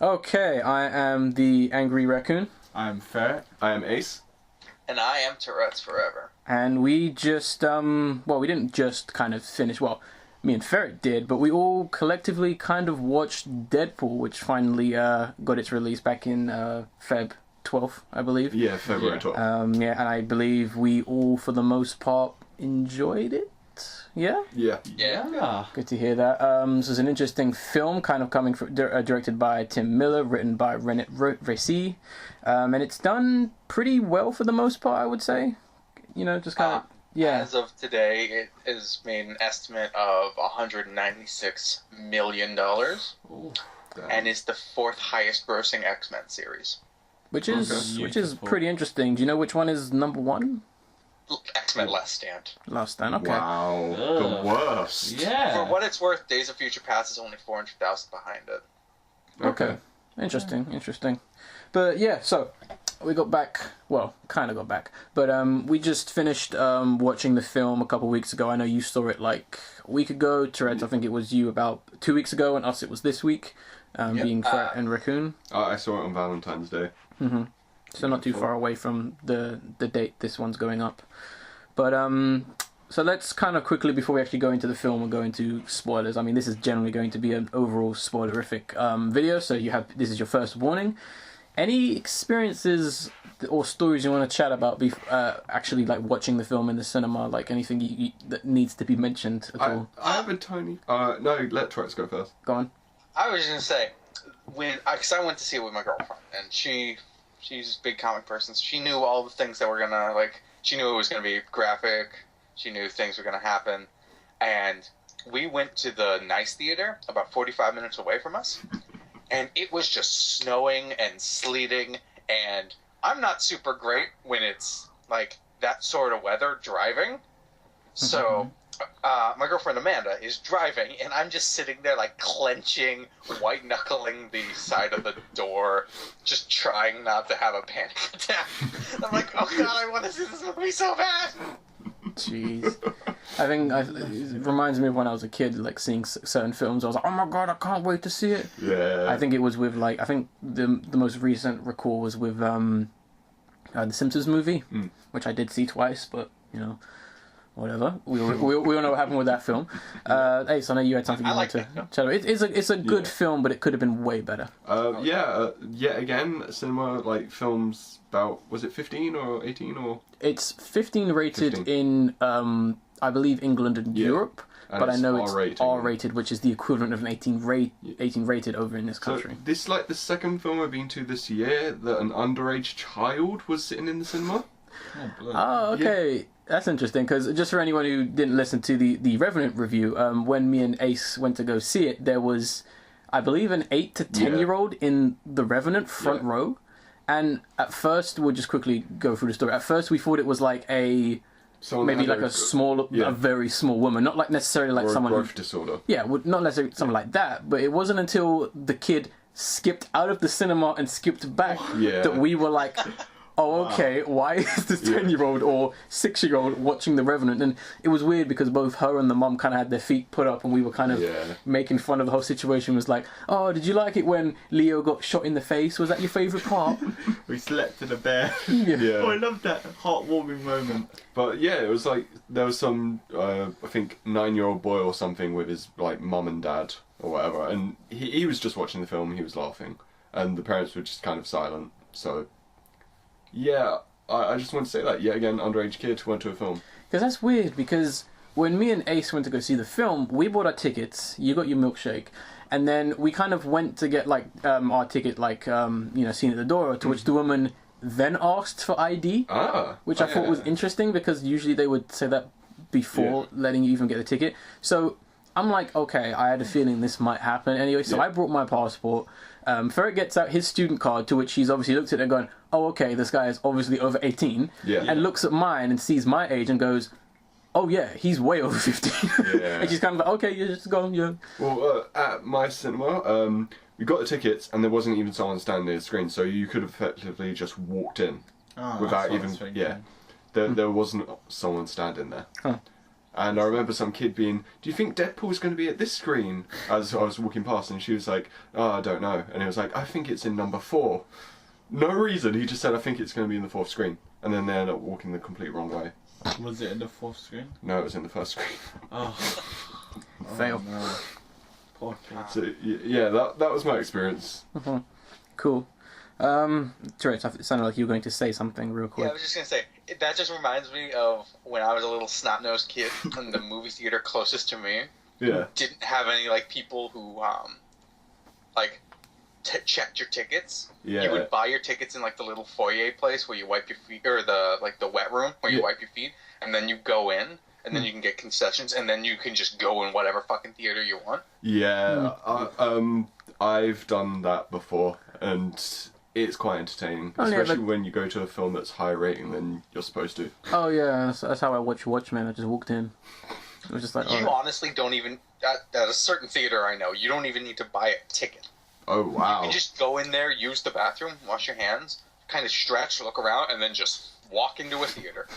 Okay, I am the Angry Raccoon. I am Ferret. I am Ace. And I am Terrets forever. And we just, we didn't just kind of finish, me and Ferret did, but we all collectively kind of watched Deadpool, which finally got its release back in Feb 12th, I believe. Yeah, February 12th. And I believe we all, for the most part, enjoyed it. Yeah? Yeah. Good to hear that. This is an interesting film, kind of coming from, directed by Tim Miller, written by Ferret Reynolds, and it's done pretty well for the most part, I would say. You know, just kind of, yeah. As of today, it has made an estimate of $196 million, and is the fourth highest grossing X-Men series. Which is pretty interesting. Do you know which one is number one? X-Men Last Stand. Last Stand, okay. Wow, the worst. Yeah. For what it's worth, Days of Future Past is only 400,000 behind it. Okay. Interesting. But yeah, so we got back, kind of got back. But we just finished watching the film a couple weeks ago. I know you saw it like a week ago. Tourette's, I think it was you about 2 weeks ago, and us it was this week, being Ferret and Raccoon. I saw it on Valentine's Day. Mm-hmm. So not too far away from the date this one's going up. But so let's kind of quickly, before we actually go into the film and go into spoilers, I mean, this is generally going to be an overall spoilerific video, so this is your first warning. Any experiences or stories you want to chat about actually like watching the film in the cinema, like anything that needs to be mentioned at all? I have a tiny... no, let Tourette's go first. Go on. I was just going to say, because I went to see it with my girlfriend, and she's a big comic person, so she knew all the things that were going to, she knew it was going to be graphic, she knew things were going to happen, and we went to the Nice Theater, about 45 minutes away from us, and it was just snowing and sleeting, and I'm not super great when it's, that sort of weather driving, so... my girlfriend Amanda is driving, and I'm just sitting there, clenching, white-knuckling the side of the door, just trying not to have a panic attack. I'm like, oh god, I want to see this movie so bad! Jeez. I think it reminds me of when I was a kid, seeing certain films. I was like, oh my god, I can't wait to see it. Yeah. I think it was with, I think the most recent recall was with the Simpsons movie, which I did see twice, but, whatever. We all know what happened with that film. Ace, I know you had something you wanted to chat about. It's a good film, but it could have been way better. Yet again, cinema, films about, was it 15 or 18 or? It's 15 rated in, I believe, England and Europe. But I know it's R-rated, which is the equivalent of an 18 rated over in this country. So this is the second film I've been to this year that an underage child was sitting in the cinema. Oh, okay. Yeah. That's interesting, because just for anyone who didn't listen to the Revenant review, when me and Ace went to go see it, there was, I believe, an 8 to 10-year-old in the Revenant front row. And at first, we'll just quickly go through the story. At first, we thought it was a very small woman, not necessarily someone growth disorder. Yeah, not necessarily something like that. But it wasn't until the kid skipped out of the cinema and skipped back that we were like, oh, okay, why is this 10-year-old or 6-year-old watching The Revenant? And it was weird because both her and the mum kind of had their feet put up, and we were kind of making fun of the whole situation. Was like, oh, did you like it when Leo got shot in the face? Was that your favourite part? We slept in a bed. Yeah. Oh, I loved that heartwarming moment. But yeah, it was there was some, I think, 9-year-old boy or something with his mum and dad or whatever, and he was just watching the film, he was laughing, and the parents were just kind of silent, so... Yeah, I just want to say that, yet again, underage kid who went to a film. Because that's weird, because when me and Ace went to go see the film, we bought our tickets, you got your milkshake, and then we kind of went to get, our ticket, seen at the door, to which the woman then asked for ID, which I thought was interesting, because usually they would say that before letting you even get the ticket. So I'm like, okay, I had a feeling this might happen anyway, so I brought my passport. Ferret gets out his student card, to which he's obviously looked at it and going, oh, okay, this guy is obviously over 18, and looks at mine and sees my age and goes, oh yeah, he's way over 15. And she's kind of like, okay, you just go, Well, at my cinema, we got the tickets and there wasn't even someone standing near the screen, so you could have effectively just walked in without even, there wasn't someone standing there. And I remember some kid being, do you think Deadpool's going to be at this screen? As I was walking past, and she was like, oh, I don't know. And he was like, I think it's in number 4. No reason, he just said, I think it's going to be in the 4th screen. And then they ended up walking the complete wrong way. Was it in the 4th screen? No, it was in the 1st screen. Oh. Fail. Oh, no. Poor kid. So, yeah, that was my experience. Cool. Terrets, it sounded like you were going to say something real quick. Yeah, I was just gonna say that just reminds me of when I was a little snot-nosed kid, and the movie theater closest to me Yeah. didn't have any like people who checked your tickets. Yeah. You would buy your tickets in like the little foyer place where you wipe your feet, or the wet room where you wipe your feet, and then you go in, and then you can get concessions, and then you can just go in whatever fucking theater you want. Yeah, I've done that before, and it's quite entertaining, Oh, yeah, especially when you go to a film that's higher rating than you're supposed to. Oh yeah, that's how I watch Watchmen. I just walked in. It was just like, You alright. honestly don't even at a certain theater I know, you don't even need to buy a ticket. Oh wow! You can just go in there, use the bathroom, wash your hands, kind of stretch, look around, and then just walk into a theater.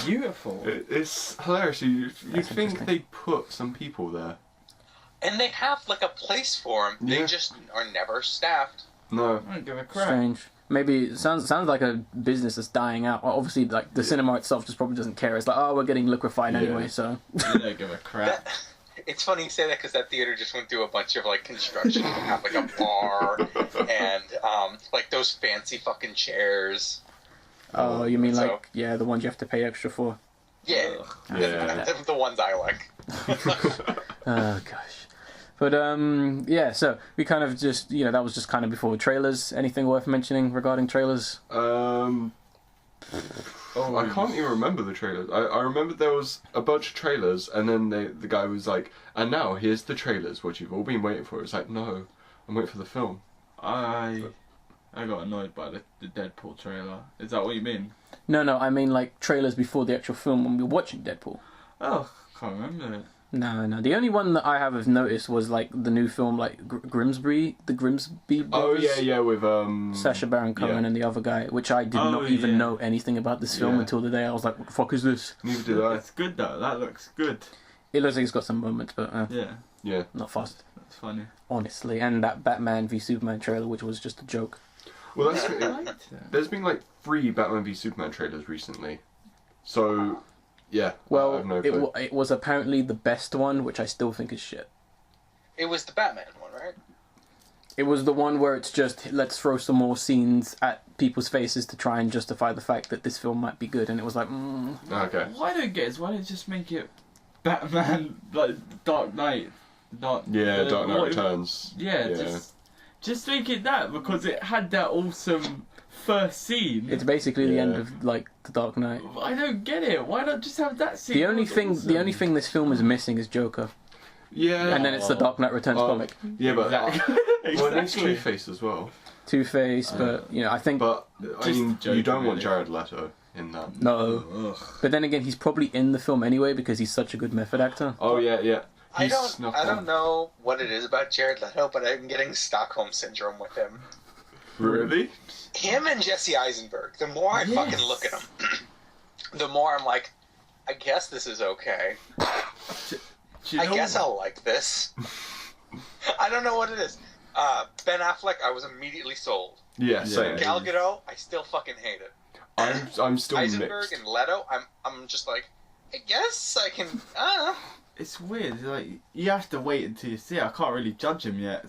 Beautiful. It's hilarious. You think interesting. they put some people there? And they have like a place for them. They Yeah. just are never staffed. No. I don't give a crap. Strange. Maybe it sounds like a business that's dying out. Well, obviously, like the cinema itself just probably doesn't care. It's like, oh, we're getting liquefied Yeah. anyway, so. You don't give a crap. It's funny you say that because that theater just went through a bunch of like construction. They have like a bar and like those fancy fucking chairs. Oh, you mean So- like the ones you have to pay extra for? Yeah, Yeah. the ones I like. Oh gosh. But yeah. So we kind of just that was just kind of before trailers. Anything worth mentioning regarding trailers? I can't even remember the trailers. I remember there was a bunch of trailers, and then the guy was like, and now here's the trailers, what you've all been waiting for. It's like, no, I'm waiting for the film. I got annoyed by the Deadpool trailer. Is that what you mean? No, I mean like trailers before the actual film when we were watching Deadpool. Oh, can't remember it. No. The only one that I have noticed was like the new film, like Grimsby Oh brothers. yeah, with Sacha Baron Cohen yeah. and the other guy, which I did not even know anything about this film Yeah. until the day I was like, what the fuck is this? Neither did I. It's good though. That looks good. It looks like it's got some moments, but Yeah, Yeah. not fast, that's funny. honestly. And that Batman v Superman trailer, which was just a joke. Well, that's I liked it. there's been like 3 Batman v Superman trailers recently, so yeah. I Well, have no clue. it was apparently the best one, which I still think is shit. It was the Batman one, right? It was the one where it's just, let's throw some more scenes at people's faces to try and justify the fact that this film might be good, and it was like, Okay. What I don't get is why don't you just make it Batman like Dark Knight? Dark Knight what- Returns. Yeah, just make it that because it had that awesome first scene. it's basically the end Yeah. of like the Dark Knight. I don't get it. Why not just have that scene? The only It was thing awesome. this film is missing is Joker, Yeah. and then it's the Dark Knight Returns comic. Yeah, but Exactly. well, there's Exactly. Two-Face as well. Two-Face, but I think But I Just mean, Joker, you don't want really. Jared Leto in that. no. Ugh. But then again, he's probably in the film anyway because he's such a good method actor. Oh yeah. I He's don't snuck I on. don't know what it is about Jared Leto, but I'm getting Stockholm syndrome with him. Really? Him and Jesse Eisenberg. The more I fucking look at him, the more I'm like, I guess this is okay. Do you I know guess what? I'll like this. I don't know what it is. Ben Affleck, I was immediately sold. Yeah, same. Gal Gadot, I still fucking hate it. I'm still Eisenberg mixed. and Leto, I'm just like, I guess I can. It's weird. Like you have to wait until you see it. I can't really judge him yet.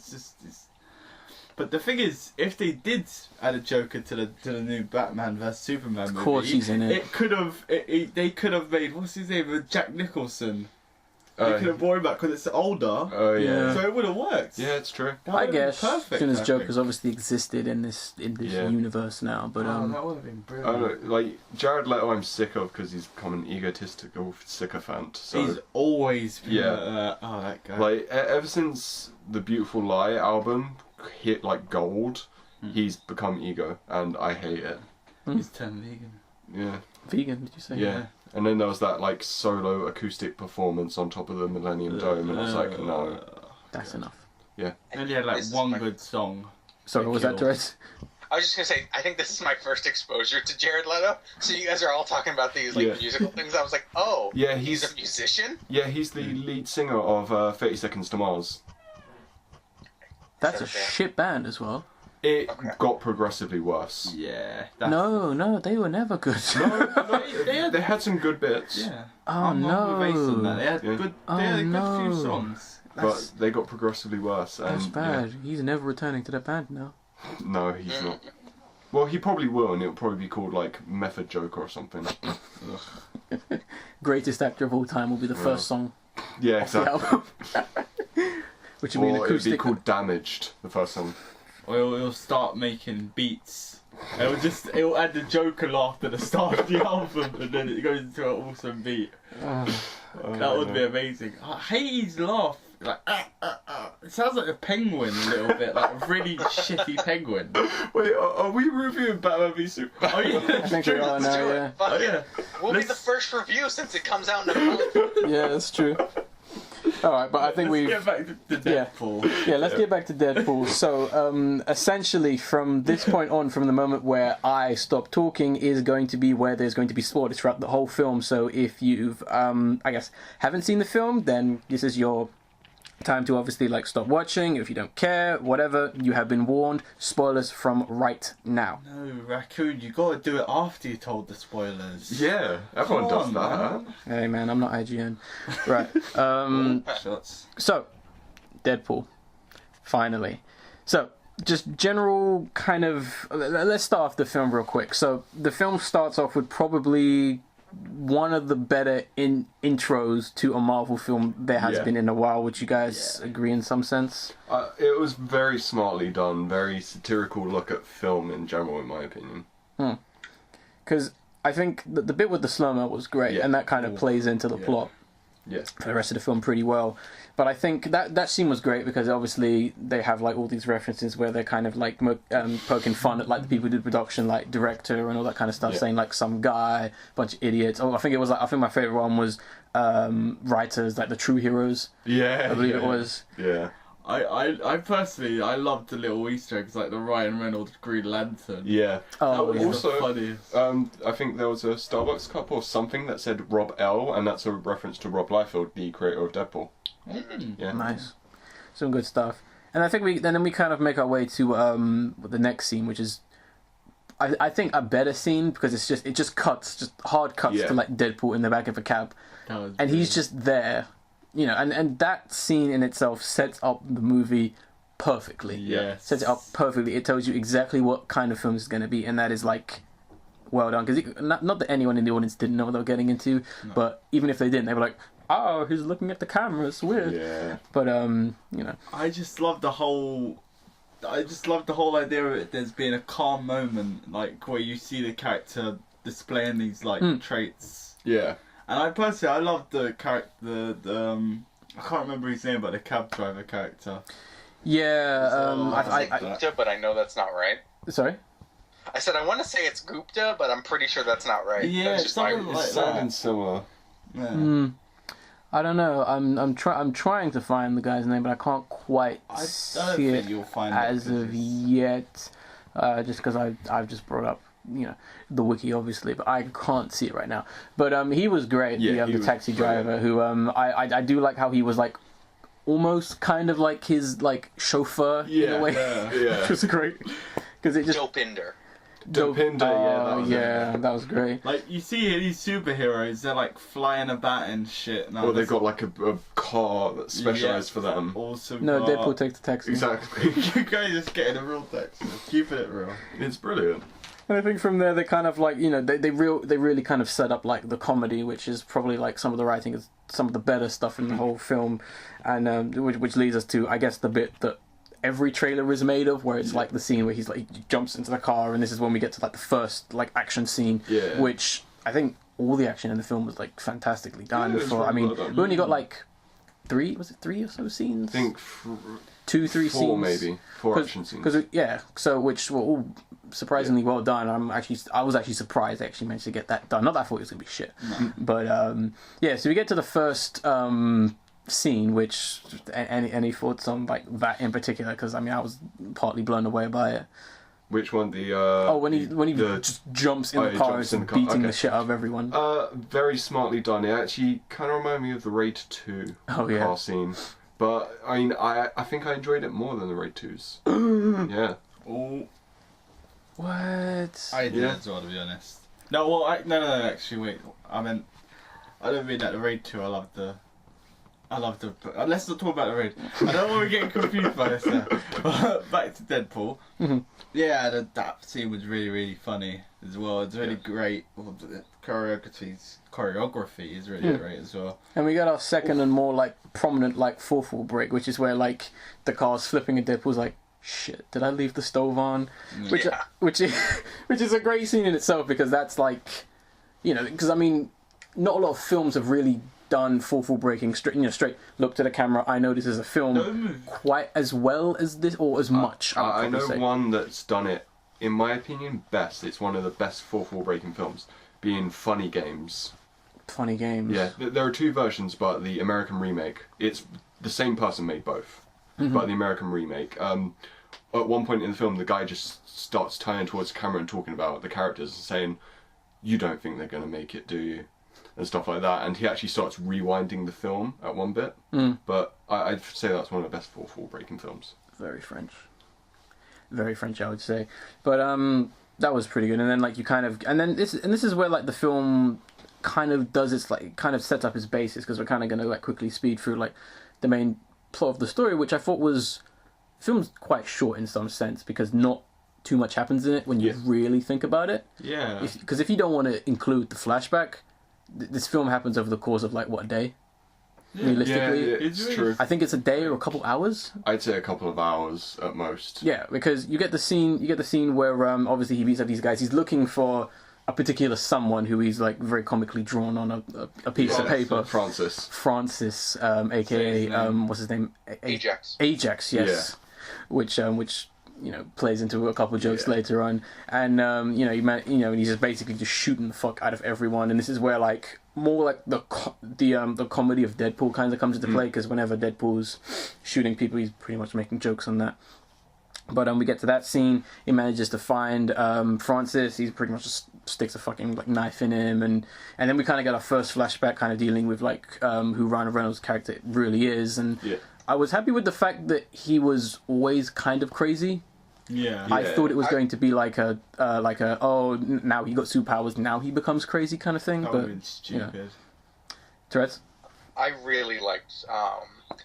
But the thing is, if they did add a Joker to the new Batman vs Superman movie, Of course he's in it. It could have. They could have made what's his name, Jack Nicholson. They could have brought him back because it's older. Oh yeah. So it would have worked. Yeah, it's true. That I would've been guess perfect. since I think. Joker's obviously existed in this Yeah. universe now, but Oh, that would have been I brilliant. don't know, like Jared Leto, I'm sick of because he's become an egotistical sycophant. So He's always been Yeah. that guy. like ever since the Beautiful Lie album hit like gold, he's become ego, and I hate it. He's turned vegan. Yeah, vegan, did you say? yeah. And then there was that like solo acoustic performance on top of the Millennium Dome, and I was like, no. That's enough. He only had like This is one my- good song. Sorry, They was that killed. Tourette's? I was just gonna say, I think this is my first exposure to Jared Leto. So you guys are all talking about these musical things. I was like, oh, Yeah, he's a musician. Yeah, he's the lead singer of 30 Seconds to Mars. That's a shit band as well. It got progressively worse. Yeah. No, they were never good. They had some good bits. Yeah. Oh no. With Ace on that. They had good. They had a good few songs. But they got progressively worse. And, That's bad. He's never returning to that band now. No, he's not. Well, he probably will, and it'll probably be called like Method Joker or something. Greatest Actor of All Time will be the first song Yeah, off the exactly. album. Which will be an Or it'll acoustic. be called Damaged, the first song. Or it'll start making beats. It'll add the Joker laugh at the start of the album, and then it goes into an awesome beat. That would be amazing. I hate his laugh. Like, it sounds like a penguin a little bit, like a really shitty penguin. Wait, are we reviewing Batman v Superman? Oh yeah, I think we are now, yeah. Fuck yeah. We'll be the first review since it comes out in a month. Yeah, that's true. Alright, but I think Let's we've... get back to Deadpool. Yeah, let's get back to Deadpool. So, essentially, from this point on, from the moment where I stop talking, is going to be where there's going to be spoilers throughout the whole film. So, if you've, I guess, haven't seen the film, then this is your time to obviously like stop watching. If you don't care, whatever, you have been warned. Spoilers from right now. No, Raccoon, you gotta do it after you told the spoilers. Yeah, everyone does that. Man. Hey man, I'm not IGN. Right. Shots. So, Deadpool. Finally. So, just general kind of... Let's start off the film real quick. So, the film starts off with probably one of the better intros to a Marvel film there has been in a while. Would you guys agree in some sense? It was very smartly done, very satirical look at film in general, in my opinion. Because I think the bit with the slow-mo was great, and that kind of plays into the plot for the rest of the film pretty well. But I think that scene was great because obviously they have like all these references where they're kind of like poking fun at like the people who did production, like director and all that kind of stuff, saying like some guy, bunch of idiots. Oh, I think my favorite one was writers, like the true heroes. Yeah, I believe it was. Yeah. I personally, I loved the little Easter eggs, like the Ryan Reynolds Green Lantern. Yeah. Oh, That was the funniest. I think there was a Starbucks cup or something that said Rob L, and that's a reference to Rob Liefeld, the creator of Deadpool. Yeah. Nice. Some good stuff. And I think we kind of make our way to the next scene, which is I think a better scene because it just cuts hard cuts to like Deadpool in the back of a cab, and he's just there, you know, and that scene in itself sets up the movie perfectly. Yes. Sets it up perfectly. It tells you exactly what kind of film it's going to be, and that is like well done because not that anyone in the audience didn't know what they were getting into, but even if they didn't, they were like, oh, he's looking at the camera, it's weird. Yeah. But you know, I just love the whole idea of it. There's being a calm moment, like where you see the character displaying these like traits. Yeah. And I love the character. The I can't remember his name, but the cab driver character. yeah. I Gupta, but I know that's not right. Sorry. I said I want to say it's Gupta, but I'm pretty sure that's not right. Yeah, that's just my something like Sounding similar. Yeah. I don't know. I'm trying to find the guy's name, but I can't quite I don't see think it you'll find it as 'cause of yet. Just because I've just brought up the wiki obviously, but I can't see it right now. But he was great. Yeah, the he was taxi brilliant. driver who I do like how he was like almost kind of like his like chauffeur in a way, Yeah. which was great because it just Dopinder. Dopinder, that was great. Like you see these superheroes, they're like flying about and shit. Or they've got like a car that's specialised for them. Awesome. No, car. Deadpool takes the taxi. Exactly. You guys just getting a real text, keeping it real. It's brilliant. And I think from there they kind of like they really kind of set up like the comedy, which is probably like some of the writing is some of the better stuff in the whole film, and which leads us to I guess the bit that every trailer is made of, where it's like the scene where he jumps into the car, and this is when we get to like the first like action scene, which I think all the action in the film was like fantastically done. We only got like three or so scenes? I think 2-3 four scenes, maybe 4 action scenes. So which were all surprisingly well done. I was actually surprised they actually managed to get that done. Not that I thought it was gonna be shit, but so we get to the first scene, which any thoughts on like that in particular? Because I was partly blown away by it. Which one? The when he just jumps in the car and beating the shit out of everyone. Very smartly done. It actually kind of reminded me of the Raid 2 car scene. But I mean, I think I enjoyed it more than the Raid 2s. Yeah. Oh. What? I did as well, to be honest. No, well, no, actually, wait. I don't mean that the Raid 2. I love the. Let's not talk about the Raid. I don't want to get confused by this now. Back to Deadpool. Mm-hmm. Yeah, that scene was really, really funny as well. It's really great. The choreography is really great as well. And we got our second and more like prominent like fourth wall break, which is where like the car's flipping and Deadpool's like, shit, did I leave the stove on? Which is a great scene in itself, because that's like, you know, because I mean, not a lot of films have really done fourth wall breaking straight look to the camera. I know this is a film quite as well as this, or as much. I know one that's done it, in my opinion, best. It's one of the best fourth wall breaking films, being Funny Games. Funny Games. Yeah, there are two versions, but the American remake, it's the same person made both, but the American remake. At one point in the film, the guy just starts turning towards the camera and talking about the characters and saying, "You don't think they're going to make it, do you?" And stuff like that. And he actually starts rewinding the film at one bit. But I'd say that's one of the best fourth wall breaking films. Very French, I would say. But that was pretty good. And then like you kind of, and then this is where like the film kind of does its like kind of sets up its basis, because we're kind of going to like quickly speed through like the main plot of the story, which I thought was. The film's quite short in some sense, because not too much happens in it when you really think about it. Yeah. Because if you don't want to include the flashback, this film happens over the course of like what, a day? Realistically, it's true. I think it's a day or a couple hours. I'd say a couple of hours at most. Yeah, because you get the scene where obviously he beats up these guys. He's looking for a particular someone who he's like very comically drawn on a piece of paper. Francis, aka what's his name? Ajax. Ajax, yes. Yeah. Which you know plays into a couple jokes later on, and you know he's just basically just shooting the fuck out of everyone. And this is where like more like the comedy of Deadpool kind of comes into play, because whenever Deadpool's shooting people, he's pretty much making jokes on that. But we get to that scene. He manages to find Francis. He pretty much just sticks a fucking like knife in him, and then we kind of get our first flashback, kind of dealing with like who Ryan Reynolds' character really is. And I was happy with the fact that he was always kind of crazy. Yeah. I thought it was going to be like a now he got superpowers, now he becomes crazy kind of thing. That but would be stupid. You know. Tourette's? I really liked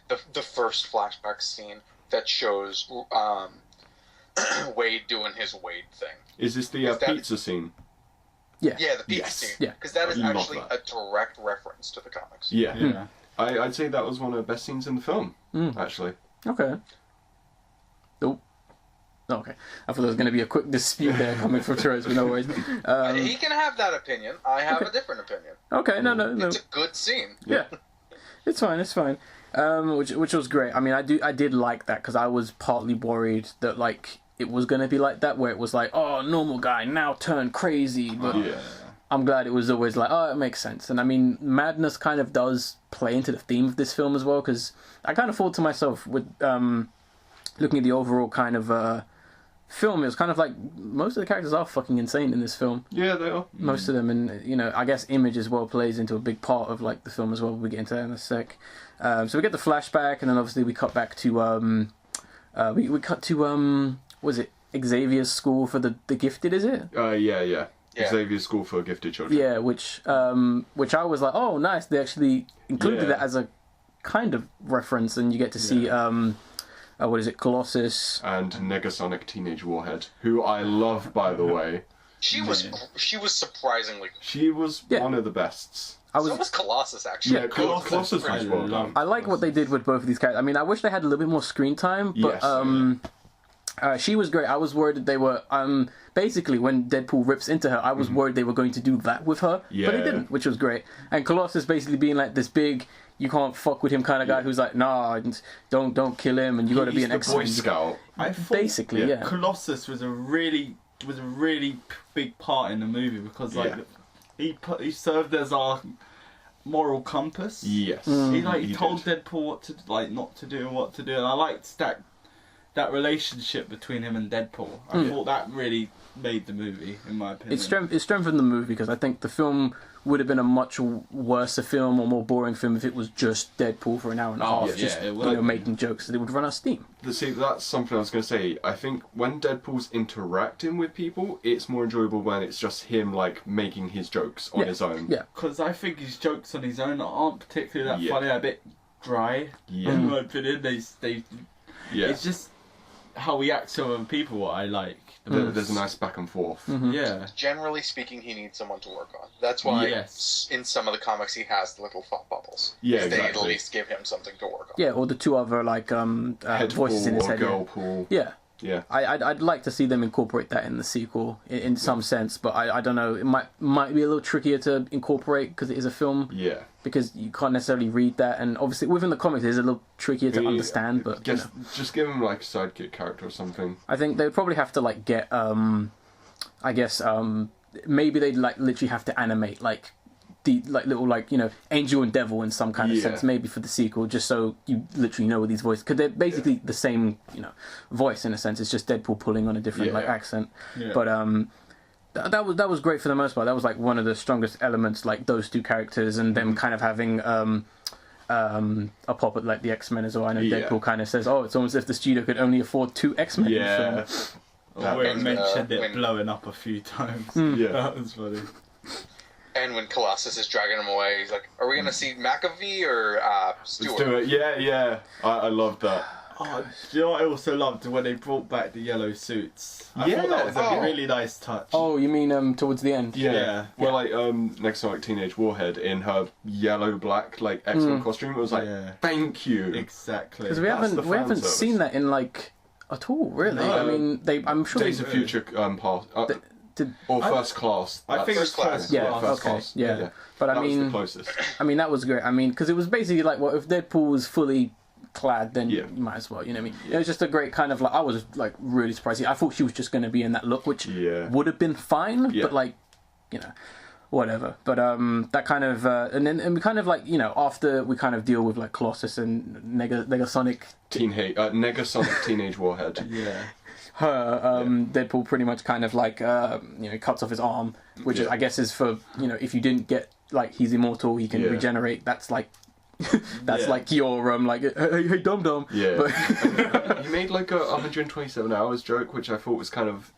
the first flashback scene that shows Wade doing his Wade thing. Is this the pizza scene? Yeah. Yeah, the pizza scene. Yeah. Because that is actually a direct reference to the comics. Yeah. I'd say that was one of the best scenes in the film, actually. Okay. Oh. Okay. I thought there was going to be a quick dispute there coming from Tourette's, but no worries. He can have that opinion. I have a different opinion. Okay, no. It's a good scene. Yeah. It's fine. Which was great. I mean, I did like that, because I was partly worried that like it was going to be like that, where it was like, oh, normal guy now turned crazy, but I'm glad it was always like, oh, it makes sense. And I mean, madness kind of does play into the theme of this film as well, because I kind of thought to myself with looking at the overall kind of film, it was kind of like most of the characters are fucking insane in this film. Yeah, they are. Most of them, and you know, I guess image as well plays into a big part of like the film as well. We'll get into that in a sec. So we get the flashback, and then obviously we cut back to we cut to was it Xavier's school for the gifted? Is it? Yeah. Xavier's school for gifted children. Yeah, which I was like, oh, nice. They actually included that as a kind of reference, and you get to see what is it, Colossus and Negasonic Teenage Warhead, who I love, by the way. She was surprisingly. She was one of the bests. So was Colossus, actually. Yeah, Colossus was well done. I like what they did with both of these characters. I mean, I wish they had a little bit more screen time, but she was great. I was worried that they were basically when Deadpool rips into her, I was worried they were going to do that with her, but they didn't, which was great. And Colossus basically being like this big, you can't fuck with him kind of guy who's like, nah, don't kill him, and you got to be an excellent Boy Scout. I thought basically, Colossus was a really big part in the movie, because like he served as our moral compass. Yes. He told Deadpool what to not to do and what to do, and I liked that that relationship between him and Deadpool. I thought that really made the movie, in my opinion. It strengthened the movie because I think the film would have been a much worse film or more boring film if it was just Deadpool for an hour and a half, just making jokes. It would run out of steam. See, that's something I was going to say. I think when Deadpool's interacting with people, it's more enjoyable when it's just him like making his jokes on his own. Yeah, because I think his jokes on his own aren't particularly that funny. They're a bit dry. Yeah. In my opinion, they. Yeah. It's just how he acts to other people what I like. There's a nice back and forth. Yeah. Generally speaking, he needs someone to work on. That's why in some of the comics he has the little thought bubbles. Yeah, They exactly. at least give him something to work on. yeah, or the two other like voices in his head. Girlpool. Yeah. Yeah. I'd like to see them incorporate that in the sequel in some sense, but I don't know. It might be a little trickier to incorporate because it is a film. Yeah. Because you can't necessarily read that, and obviously within the comics it's a little trickier to understand. But just give him like a sidekick character or something. I think they would probably have to like get maybe they'd like literally have to animate like the like little like angel and devil in some kind of sense maybe for the sequel, just so you literally know these voices, because they're basically the same voice in a sense. It's just Deadpool pulling on a different like accent. But that was great for the most part. That was like one of the strongest elements, like those two characters and them kind of having a pop at like the X-Men as well. I know Deadpool kind of says, "Oh, it's almost as if the studio could only afford 2 X-Men." Yeah. Where it mentioned it blowing up a few times. Yeah. That was funny. And when Colossus is dragging him away, he's like, "Are we going to see McAfee or Stewart?" Let's do it. Yeah. I loved that. Oh, do you know what I also loved? When they brought back the yellow suits. I thought that was a really nice touch. Oh, you mean towards the end? Yeah. Well, like next to like Teenage Warhead in her yellow black like X-Men costume, it was like, thank you. Exactly. Because we haven't seen that in like at all, really. No. I mean, I'm sure Days of Future Past. Or First Class. I think it's Class. First Class. Yeah. But that I mean, was the closest. I mean, that was great. I mean, because it was basically like, well, if Deadpool was fully clad, then you might as well. You know what I mean? It was just a great kind of like. I was like really surprised. I thought she was just going to be in that look, which would have been fine. But like, whatever. But that kind of and we kind of like after we kind of deal with like Colossus and Negasonic. Negasonic Teenage Warhead. Yeah. Her Deadpool pretty much kind of like cuts off his arm, which I guess is for if you didn't get like he's immortal, he can regenerate. That's like like your like hey dum dum. Yeah. But he made like a 127 hours joke, which I thought was kind of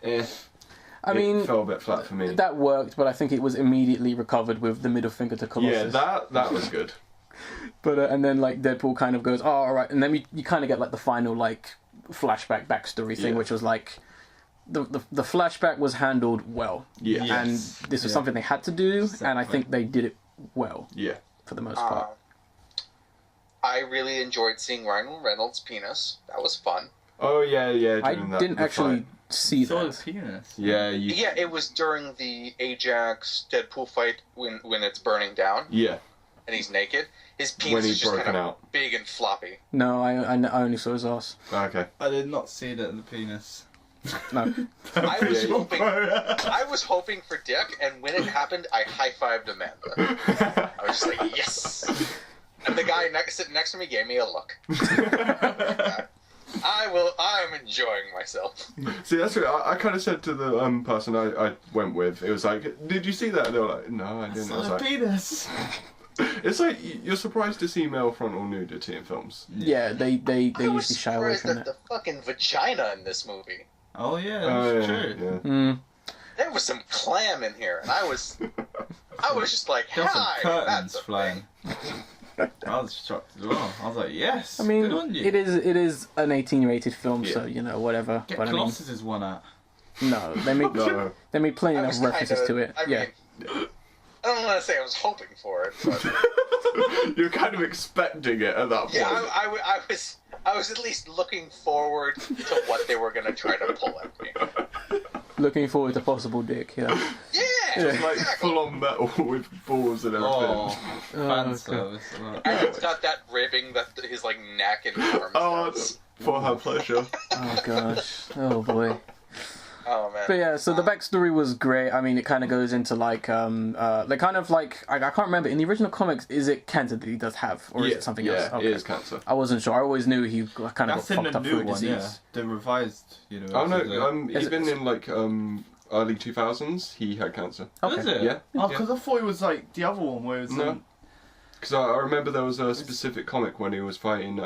I mean, it fell a bit flat for me. That worked, but I think it was immediately recovered with the middle finger to Colossus. Yeah, that was good. But and then like Deadpool kind of goes, oh, all right, and then you kind of get like the final like flashback backstory thing, which was like the flashback was handled well. Yeah. And this was something they had to do, and I think they did it well. Yeah. For the most part. I really enjoyed seeing Ryan Reynolds' penis. That was fun. Oh yeah. I didn't actually see that. Penis. Yeah. Yeah, it was during the Ajax Deadpool fight when it's burning down. Yeah. And he's naked. His penis is just kind of big and floppy. No, I only saw his ass. Okay. I did not see that in the penis. No. I was hoping for Dick, and when it happened, I high-fived Amanda. I was just like, yes! And the guy sitting next to me gave me a look. I'm enjoying myself. See, that's what I kind of said to the person I went with. It was like, did you see that? And they were like, no, I didn't. I was like, penis. It's like you're surprised to see male frontal nudity in films. Yeah, they usually shy away from that. it. The fucking vagina in this movie. Oh yeah, that's true. Yeah. There was some clam in here, and I was just like, There were some hi, curtains that's a flying. I was shocked as well. I was like, yes. I mean, good on you. it is an 18 rated film, so whatever. Get but Colossus's one out. No, they made plenty enough references to it. I mean, I don't want to say I was hoping for it, but You're kind of expecting it at that point. yeah, I was at least looking forward to what they were going to try to pull at me. Looking forward to possible dick, yeah. Yeah, Like exactly. full on metal with balls and everything. Oh, fan service. And it's got that ribbing that his like neck and arms. Oh, does. it's for her pleasure. Oh gosh. Oh boy. Oh man. But yeah, so the backstory was great. I mean, it kind of goes into like, they kind of like, I can't remember, in the original comics, is it cancer that he does have? Or is it something else? Yeah, it is cancer. I wasn't sure. I always knew he kind of That's got in fucked the up new through a one, disease. yeah. The revised universe. Oh no, Is even it- in like early 2000s, he had cancer. Okay. Is it? Yeah. Oh, because I thought it was like the other one where it was. No. Because I remember there was a specific comic when he was fighting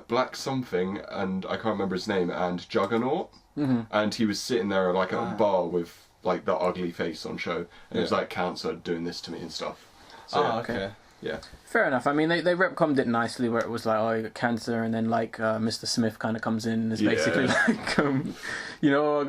Black something, and I can't remember his name, and Juggernaut, and he was sitting there like at a bar with like the ugly face on show, and it was like cancer doing this to me and stuff. So, Oh, okay. Yeah. Fair enough. I mean, they retconned it nicely where it was like, oh, you got cancer, and then like Mr. Smith kind of comes in and is basically like, you know,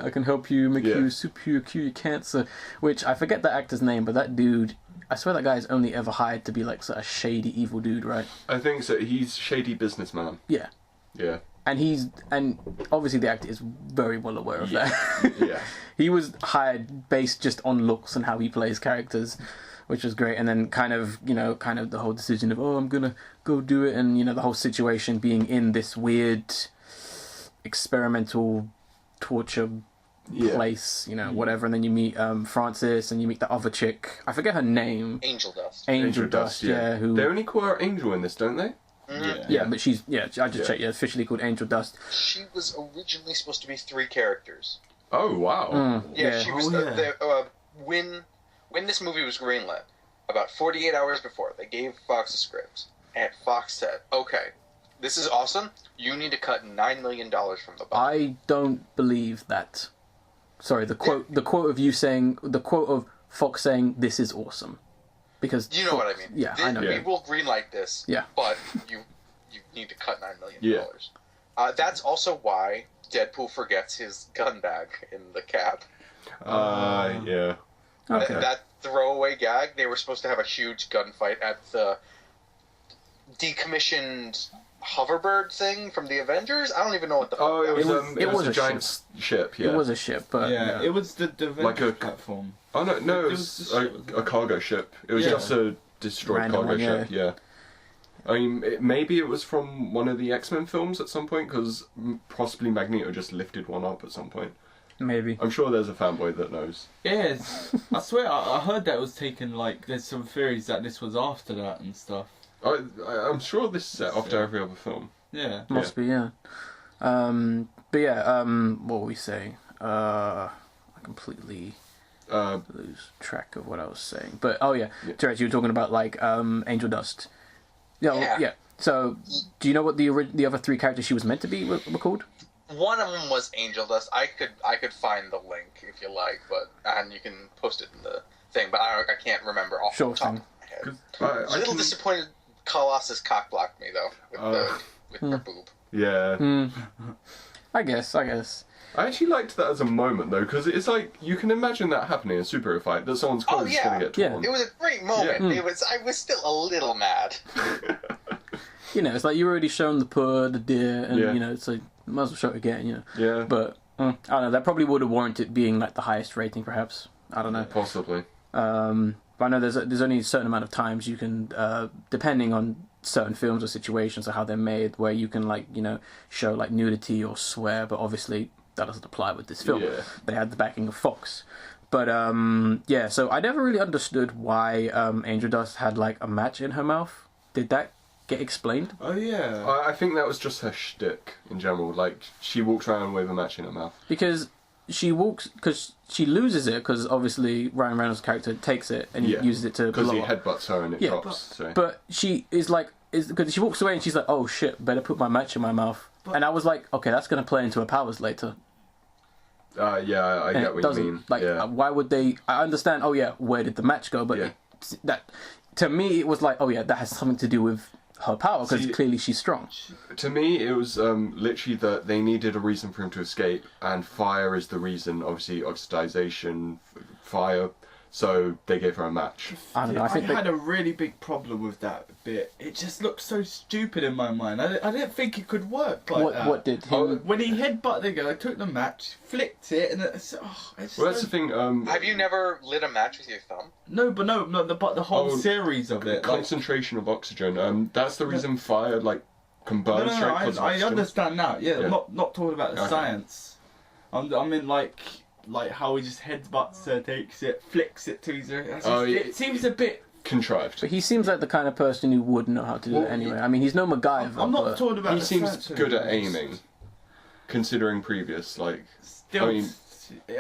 I can help you, make you superior, cure your cancer. Which I forget the actor's name, but that dude, I swear that guy is only ever hired to be like sort of shady, evil dude, right? I think so. He's shady businessman. Yeah. Yeah. And obviously the actor is very well aware of that. Yeah. He was hired based just on looks and how he plays characters, which was great. And then kind of the whole decision of, oh, I'm gonna go do it, and the whole situation being in this weird experimental torture place, whatever. And then you meet Francis, and you meet the other chick. I forget her name. Angel Dust. Angel Dust, yeah. Who They only call her Angel in this, don't they? yeah, but she's I just checked. Yeah, officially called Angel Dust. She was originally supposed to be 3 characters. Oh wow. Yeah, she was yeah. when this movie was greenlit, about 48 hours before, they gave Fox a script, and Fox said, "Okay, this is awesome. You need to cut $9 million from the budget." I don't believe that. Sorry, the quote of Fox saying this is awesome, because You know what I mean? Yeah, I know. We will greenlight this. Yeah. But you need to cut $9 million. Yeah. That's also why Deadpool forgets his gun bag in the cab. Yeah. Okay. That throwaway gag. They were supposed to have a huge gunfight at the decommissioned hoverbird thing from the Avengers. I don't even know what the. Oh, it was a a giant ship. Yeah. It was a ship, but Yeah, it was the Like Avengers a- platform. Oh no, it was was the a cargo ship. It was Yeah. just a destroyed Random cargo one, ship. Yeah. I mean, maybe it was from one of the X-Men films at some point, because possibly Magneto just lifted one up at some point. maybe. I'm sure there's a fanboy that knows. Yes, I swear I heard that was taken. Like, there's some theories that this was after that and stuff. I'm sure this is set after every other film. Yeah. Must be, yeah. But yeah, what were we saying? I completely lose track of what I was saying. But oh yeah, Terrets, you were talking about like Angel Dust. Yeah. So, do you know what the other 3 characters she was meant to be were called? One of them was Angel Dust. I could find the link if you like, and you can post it in the thing. But I can't remember off the top of my head. A little disappointed. Colossus cock blocked me though with her boob. Yeah. I guess. I actually liked that as a moment though, because it's like you can imagine that happening in a superhero fight, that someone's clothes is going to get torn. It was a great moment. Yeah. I was still a little mad. It's like you already shown the deer, and it's like might as well show it again. Yeah. But I don't know. That probably would have warranted being like the highest rating, perhaps. I don't know. Possibly. But I know there's only a certain amount of times you can, depending on certain films or situations or how they're made, where you can show like nudity or swear. But obviously that doesn't apply with this film. Yeah. They had the backing of Fox. But so I never really understood why Angel Dust had like a match in her mouth. Did that get explained? Oh yeah. I think that was just her shtick in general. Like, she walks around with a match in her mouth. Because she loses it because obviously Ryan Reynolds' character takes it and uses it to because blow he up. headbutts her and it drops. But she is like, because she walks away and she's like, oh shit, better put my match in my mouth. And I was like, okay, that's going to play into her powers later. I get what you mean. Like, why would they? I understand. Oh yeah, where did the match go? But that to me it was like, oh yeah, that has something to do with her power because clearly she's strong. To me, it was literally that they needed a reason for him to escape, and fire is the reason. Obviously, oxidization, fire. So they gave her a match. I don't know. I think had a really big problem with that bit. It just looked so stupid in my mind. I didn't think it could work like that. What did he? When he headbutted the guy, took the match, flicked it, and it's well, that's the thing. Have you never lit a match with your thumb? No, but the whole series of it. Concentration of oxygen. That's the reason fire can burn straight. I understand now. Yeah, I'm not talking about the science. I mean, like how he just headbutts her, takes it, flicks it to his. It seems a bit contrived. But he seems like the kind of person who would know how to do it anyway. I mean, he's no MacGyver. I'm not talking about. He seems good at aiming, considering previous Still, I mean,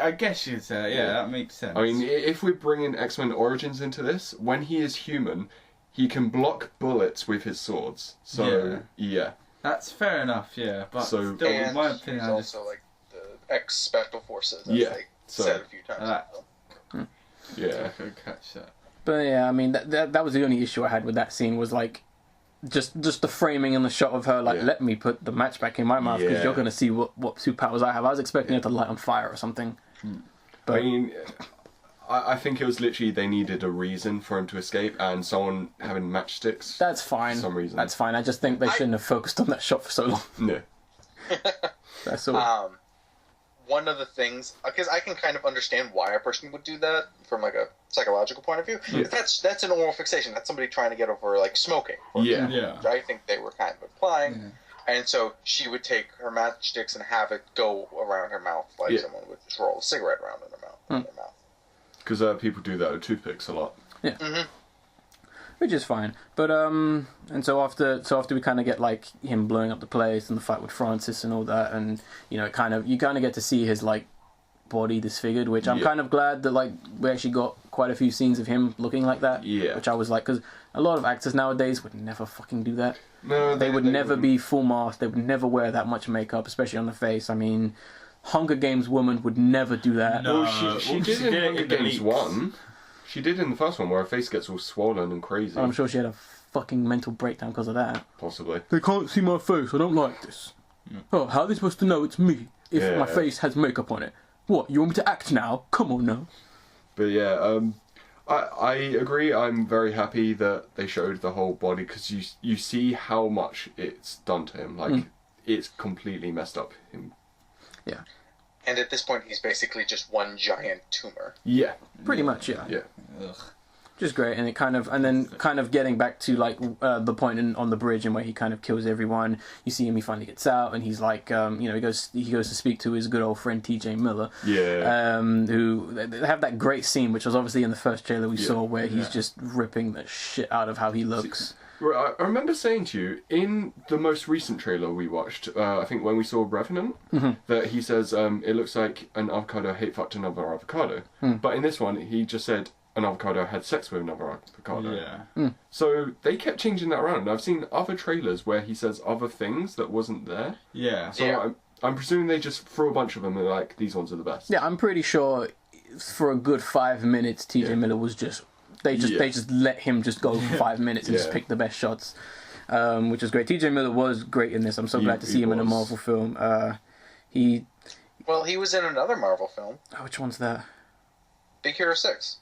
I guess you'd say, yeah, that makes sense. I mean, if we're bringing X-Men Origins into this, when he is human, he can block bullets with his swords. So yeah. That's fair enough, yeah. But So- still, in And my he's opinion, also like the ex-special forces, as Yeah, they so- said a few times. Yeah. I could catch that. But yeah, I mean, that was the only issue I had with that scene was like, just the framing and the shot of her, like, Yeah. let me put the match back in my mouth because Yeah. you're going to see what superpowers I have. I was expecting her to light on fire or something. But I mean, I think it was literally they needed a reason for him to escape, and someone having matchsticks. that's fine. For some reason. That's fine. I just think they shouldn't have focused on that shot for so long. No. That's all. One of the things, because I can kind of understand why a person would do that from like a psychological point of view. Yeah. That's an oral fixation. That's somebody trying to get over like smoking. Yeah. Yeah. Which I think they were kind of implying. And so she would take her matchsticks and have it go around her mouth like someone would just roll a cigarette around in their mouth. Because people do that with toothpicks a lot. Yeah. Which is fine. But and so after we kind of get like him blowing up the place and the fight with Francis and all that, and you know, you kind of get to see his like body disfigured, which I'm kind of glad that like we actually got quite a few scenes of him looking like that. Yeah. Which I was like, because a lot of actors nowadays would never fucking do that. No, They would never wouldn't. be full mask. They would never wear that much makeup, especially on the face. I mean, Hunger Games woman would never do that. No. Well, she did in Hunger Games 1. She did in the first one where her face gets all swollen and crazy. I'm sure she had a fucking mental breakdown because of that. Possibly. They can't see my face. I don't like this. Oh, how are they supposed to know it's me if my face has makeup on it? What, you want me to act now? Come on now. But yeah, I agree. I'm very happy that they showed the whole body because you see how much it's done to him. Like, it's completely messed up him. Yeah. And at this point, he's basically just one giant tumor. Yeah. Pretty much, yeah. Yeah. Ugh. Just great, and then getting back to like the point on the bridge and where he kind of kills everyone. You see him, he finally gets out, and he's like, he goes to speak to his good old friend T.J. Miller. Yeah. Who they have that great scene, which was obviously in the first trailer we saw, where he's just ripping the shit out of how he looks. I remember saying to you in the most recent trailer we watched, I think when we saw Revenant, that he says it looks like an avocado hate fucked another avocado. But in this one, he just said an avocado had sex with another avocado. Yeah. So they kept changing that around. I've seen other trailers where he says other things that wasn't there. Yeah. So I'm presuming they just threw a bunch of them and they're like, these ones are the best. Yeah, I'm pretty sure for a good 5 minutes, T.J. Miller was just. They just let him just go for 5 minutes and just pick the best shots, which is great. T.J. Miller was great in this. I'm so glad to see him in a Marvel film. He was in another Marvel film, which one's that? Big Hero 6.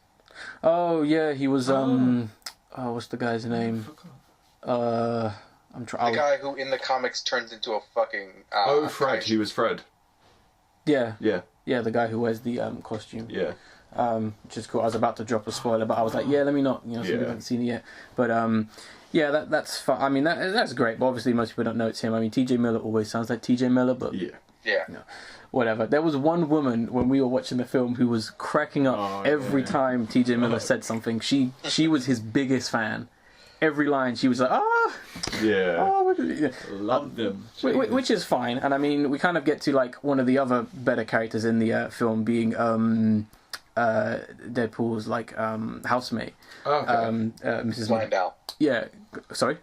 Oh yeah, he was what's the guy's name? The guy who in the comics turns into a fucking Fred. He was Fred. Yeah, Yeah. the guy who wears the costume. Yeah. Which is cool. I was about to drop a spoiler, but I was like, let me not, so we haven't seen it yet. But that's fun. I mean, that's great. But obviously, most people don't know it's him. I mean, T.J. Miller always sounds like T.J. Miller, but Yeah. whatever. There was one woman when we were watching the film who was cracking up every time T.J. Miller said something. She was his biggest fan. Every line, she was like, Loved them. which is fine. And I mean, we kind of get to like one of the other better characters in the film being Deadpool's like housemate, Mrs. Blind Al. Yeah, sorry.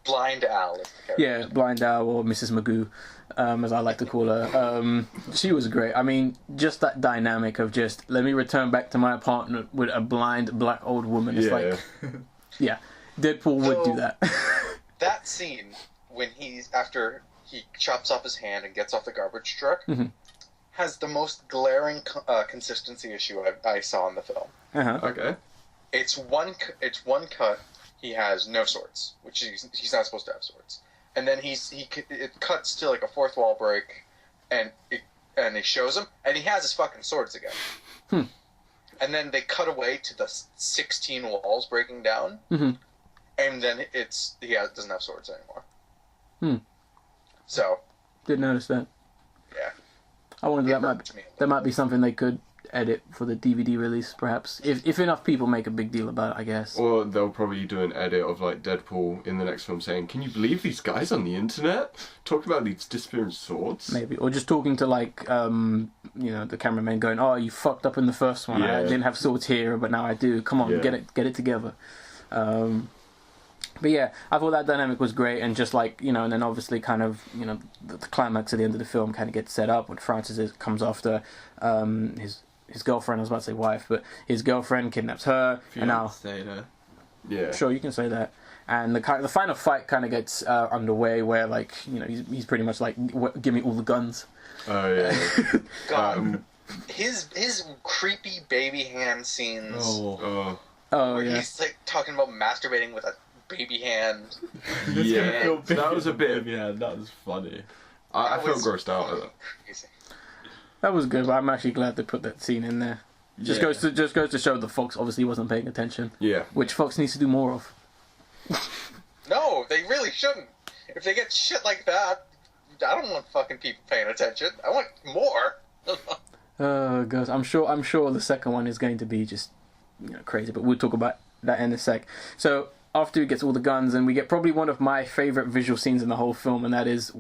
Blind Al is the character. Yeah, Blind Al or Mrs. Magoo, as I like to call her. She was great. I mean, just that dynamic of just let me return back to my apartment with a blind black old woman. It's like, yeah, Deadpool would do that. That scene when after he chops off his hand and gets off the garbage truck has the most glaring consistency issue I saw in the film. Okay. It's one cut. He has no swords, which he's not supposed to have swords. And then it cuts to like a fourth wall break, and it shows him, and he has his fucking swords again. And then they cut away to the 16 walls breaking down, and then doesn't have swords anymore. So didn't notice that. yeah. I wonder It hurt me. that might be something they could edit for the DVD release, perhaps, if enough people make a big deal about it, I guess. Or they'll probably do an edit of like Deadpool in the next film saying, "Can you believe these guys on the internet talking about these disappearing swords?" Maybe, or just talking to like the cameraman going, "Oh, you fucked up in the first one. I Yeah. didn't have swords here, but now I do. Come on, Yeah. get it together." But yeah, I thought that dynamic was great, and just like and then obviously kind of the climax at the end of the film kind of gets set up when comes after his girlfriend. I was about to say wife, but his girlfriend kidnaps her, and now Yeah. sure you can say that. And the final fight kind of gets underway, where like he's pretty much like, "Give me all the guns." Oh yeah. God, his creepy baby hand scenes. Oh. Oh where yeah. he's like talking about masturbating with a baby hand. Yeah. That was a bit. Yeah, that was funny. I felt was grossed out at that. crazy. That was good, but I'm actually glad they put that scene in there. Just goes to show that Fox obviously wasn't paying attention, Yeah. which Fox needs to do more of. No, they really shouldn't. If they get shit like that, I don't want fucking people paying attention. I want more. Oh god, I'm sure the second one is going to be just crazy, but we'll talk about that in a sec. So after he gets all the guns, and we get probably one of my favorite visual scenes in the whole film, and that is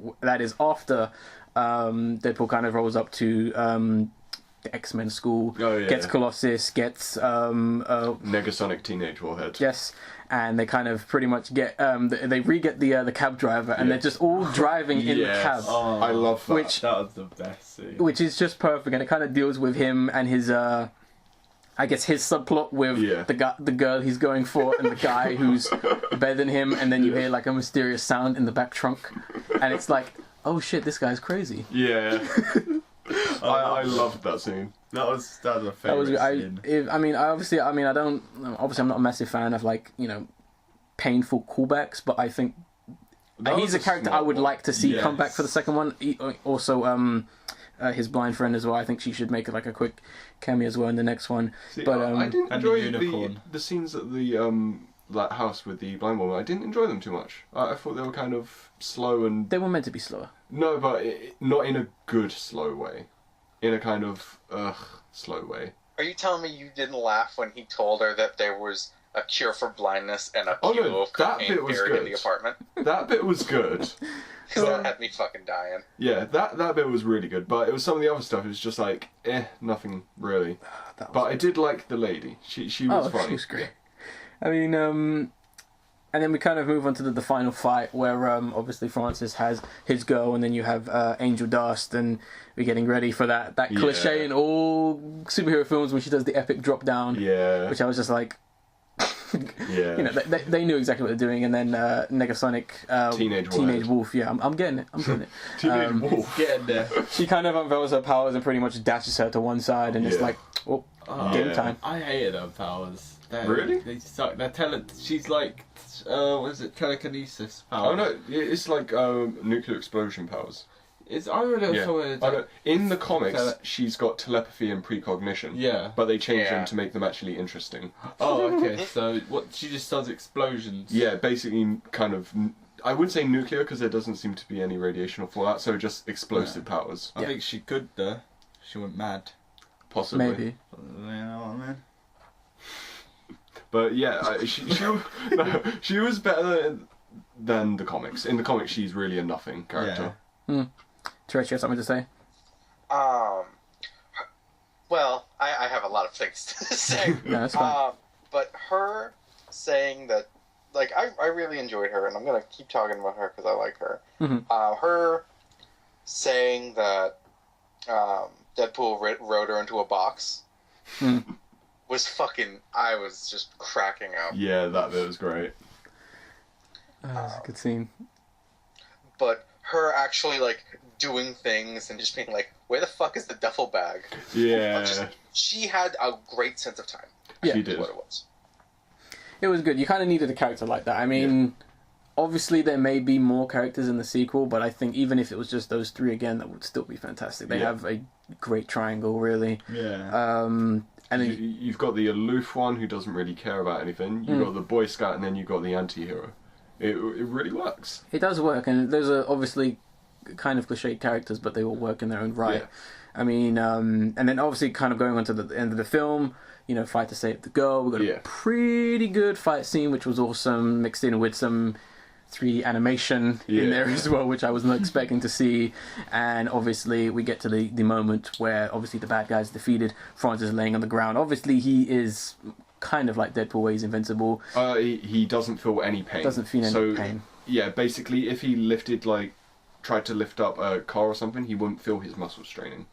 after Deadpool kind of rolls up to the X-Men school, Oh, yeah. gets Colossus, gets Negasonic Teenage Warhead. yes, and they kind of pretty much get they re-get the cab driver, and they're just all driving in the Yes. cab, Oh, I love that. Which- that was the best scene. which is just perfect, and it kind of deals with him and his I guess his subplot with Yeah. the girl he's going for and the guy who's better than him, and then you hear like a mysterious sound in the back trunk, and it's like, oh shit, this guy's crazy. Yeah. I loved that scene. That was my That favourite was scene. I'm not a massive fan of like painful callbacks, but I think That he's was a character I smart would one. like to see Yes. come back for the second one. Also, his blind friend as well. I think she should make like a quick cameo as well in the next one. See, But, I didn't and the enjoy unicorn. the scenes at the that house with the blind woman. I didn't enjoy them too much. I thought they were kind of slow and They were meant to be slower. no, but not in a good slow way. In a kind of slow way. Are you telling me you didn't laugh when he told her that there was a cure for blindness and a Oh, kilo no, of that cocaine bit was buried in good. the apartment? That bit was good. Because that had me fucking dying. Yeah, that bit was really good. But it was some of the other stuff. It was just like nothing really. That was But I did like the lady. She was funny. she was great. I mean, and then we kind of move on to the final fight where obviously Francis has his girl, and then you have Angel Dust, and we're getting ready for that cliche Yeah. in all superhero films when she does the epic drop down, Yeah. which I was just like, Yeah. they knew exactly what they're doing, and then Negasonic Teenage Wolf, yeah, I'm getting it. Teenage Wolf. Getting there. She kind of unveils her powers and pretty much dashes her to one side, and it's Yeah. like, oh, Oh, game Yeah. time. I hated her powers. Really? They suck. She's like, what is it? Telekinesis powers. Oh no, it's like nuclear explosion powers. I really Yeah. saw it. I don't- in the comics, Tele- she's got telepathy and precognition. Yeah. But they changed Yeah. them to make them actually interesting. Oh, okay. So what? She just does explosions. Yeah, basically kind of. I wouldn't say nuclear because there doesn't seem to be any radiation or fallout, so just explosive powers. I think she could though. She went mad. Possibly. Maybe. You know what I mean? But yeah, she was better than the comics. In the comics, she's really a nothing character. Terrets, you have something to say? Well, I have a lot of things to say. No, that's fine. But her saying that, like, I really enjoyed her, and I'm going to keep talking about her because I like her. Mhm. Her saying that Deadpool wrote her into a box was fucking... I was just cracking up. Yeah, that bit was great. That's a good scene. But her actually, like, doing things and just being like, where the fuck is the duffel bag? Yeah, She had a great sense of time. Yeah. she Is did. what it was. It was good. You kind of needed a character like that. I mean, obviously there may be more characters in the sequel, but I think even if it was just those three again, that would still be fantastic. They Yeah. have a great triangle, really. Yeah. And then, You've got the aloof one who doesn't really care about anything. You've got the Boy Scout, and then you've got the anti-hero. It really works. it does work, and those are obviously kind of cliche characters, but they all work in their own right. I mean, and then obviously kind of going on to the end of the film, you know, fight to save the girl. We got a pretty good fight scene, which was awesome, mixed in with some 3D animation in there as well, which I was not expecting to see. And obviously we get to the moment where obviously the bad guy's defeated. Franz is laying on the ground. Obviously he is kind of like Deadpool, where he's invincible. He doesn't feel any pain. Doesn't feel any pain. Yeah, basically if he tried to lift up a car or something, he wouldn't feel his muscles straining.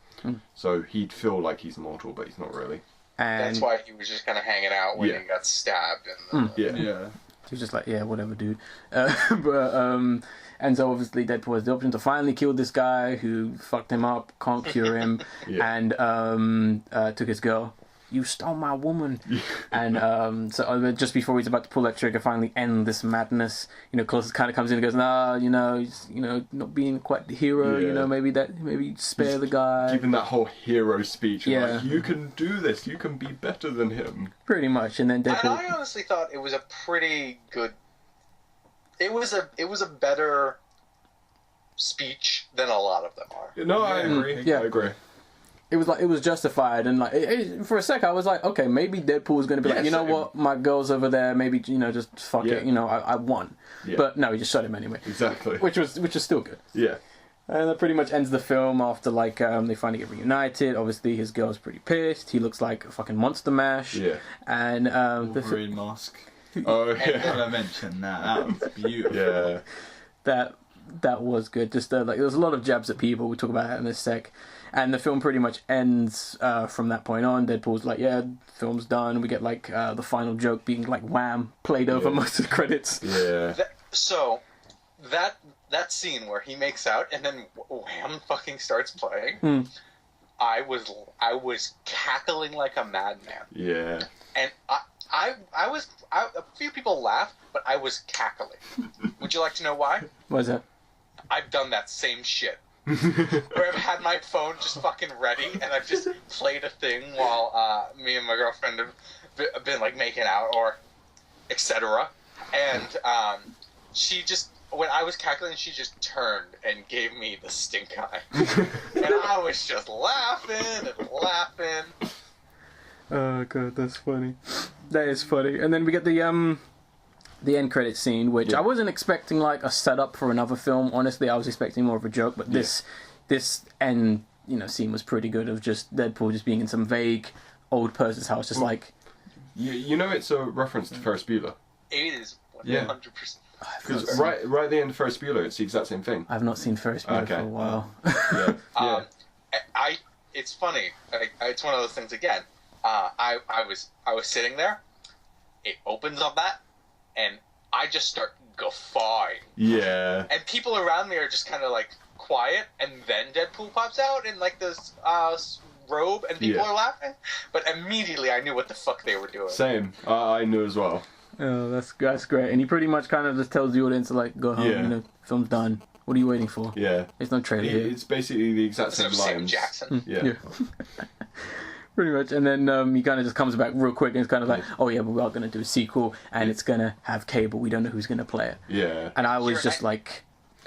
So he'd feel like he's immortal, but he's not really. And that's why he was just kind of hanging out when he got stabbed. Yeah. He was just like, yeah, whatever, dude. And so obviously Deadpool has the option to finally kill this guy who fucked him up, can't cure him, and took his girl. You stole my woman. And so just before he's about to pull that trigger, finally end this madness, you know, Colossus kind of comes in and goes, nah, you know, not being quite the hero, you know, maybe spare the guy. Giving that whole hero speech, like, you can do this, you can be better than him. Pretty much, and then Deadpool... And I honestly thought it was a pretty good... It was a better speech than a lot of them are. No, I agree. Yeah. I agree. It was justified, and like for a sec I was like, okay, maybe Deadpool is going to be like, you know what, my girl's over there, maybe, you know, just fuck it, you know, I won. But no, he just shot him anyway. Exactly. Which is still good. Yeah. And that pretty much ends the film after like they finally get reunited. Obviously his girl's pretty pissed. He looks like a fucking monster mash. Yeah. And Wolverine mask. Oh yeah. I mentioned that was beautiful. Yeah. That was good. Just like there was a lot of jabs at people. We'll talk about that in a sec. And the film pretty much ends from that point on. Deadpool's like, yeah, film's done. We get like the final joke being like wham played over most of the credits. Yeah. That scene where he makes out and then wham fucking starts playing. I was cackling like a madman. Yeah. And a few people laughed, but I was cackling. Would you like to know why? What is that? I've done that same shit. Where I've had my phone just fucking ready, and I've just played a thing while me and my girlfriend have been like making out or etc. And she just, when I was cackling, she just turned and gave me the stink eye, and I was just laughing and laughing. Oh god, that's funny. That is funny. And then we get the end credit scene, which I wasn't expecting like a setup for another film. Honestly, I was expecting more of a joke, but this end, you know, scene was pretty good, of just Deadpool just being in some vague old person's house, just like... You know it's a reference to Ferris Bueller. It is 100%. Because right at the end of Ferris Bueller, it's the exact same thing. I've not seen Ferris Bueller for a while. It's funny. It's one of those things again. I was sitting there. It opens on that, and I just start guffawing. Yeah. And people around me are just kind of like quiet, and then Deadpool pops out in like this robe, and people are laughing. But immediately I knew what the fuck they were doing. Same. I knew as well. Oh, that's great. And he pretty much kind of just tells the audience to like, go home, you know, film's done. What are you waiting for? Yeah. There's no trailer here. It's basically the exact same Sam lines. Jackson. Yeah. Pretty much. And then he kind of just comes back real quick, and it's kind of like, oh yeah, but we are going to do a sequel, and it's going to have Cable. We don't know who's going to play it. Yeah. And I was just like...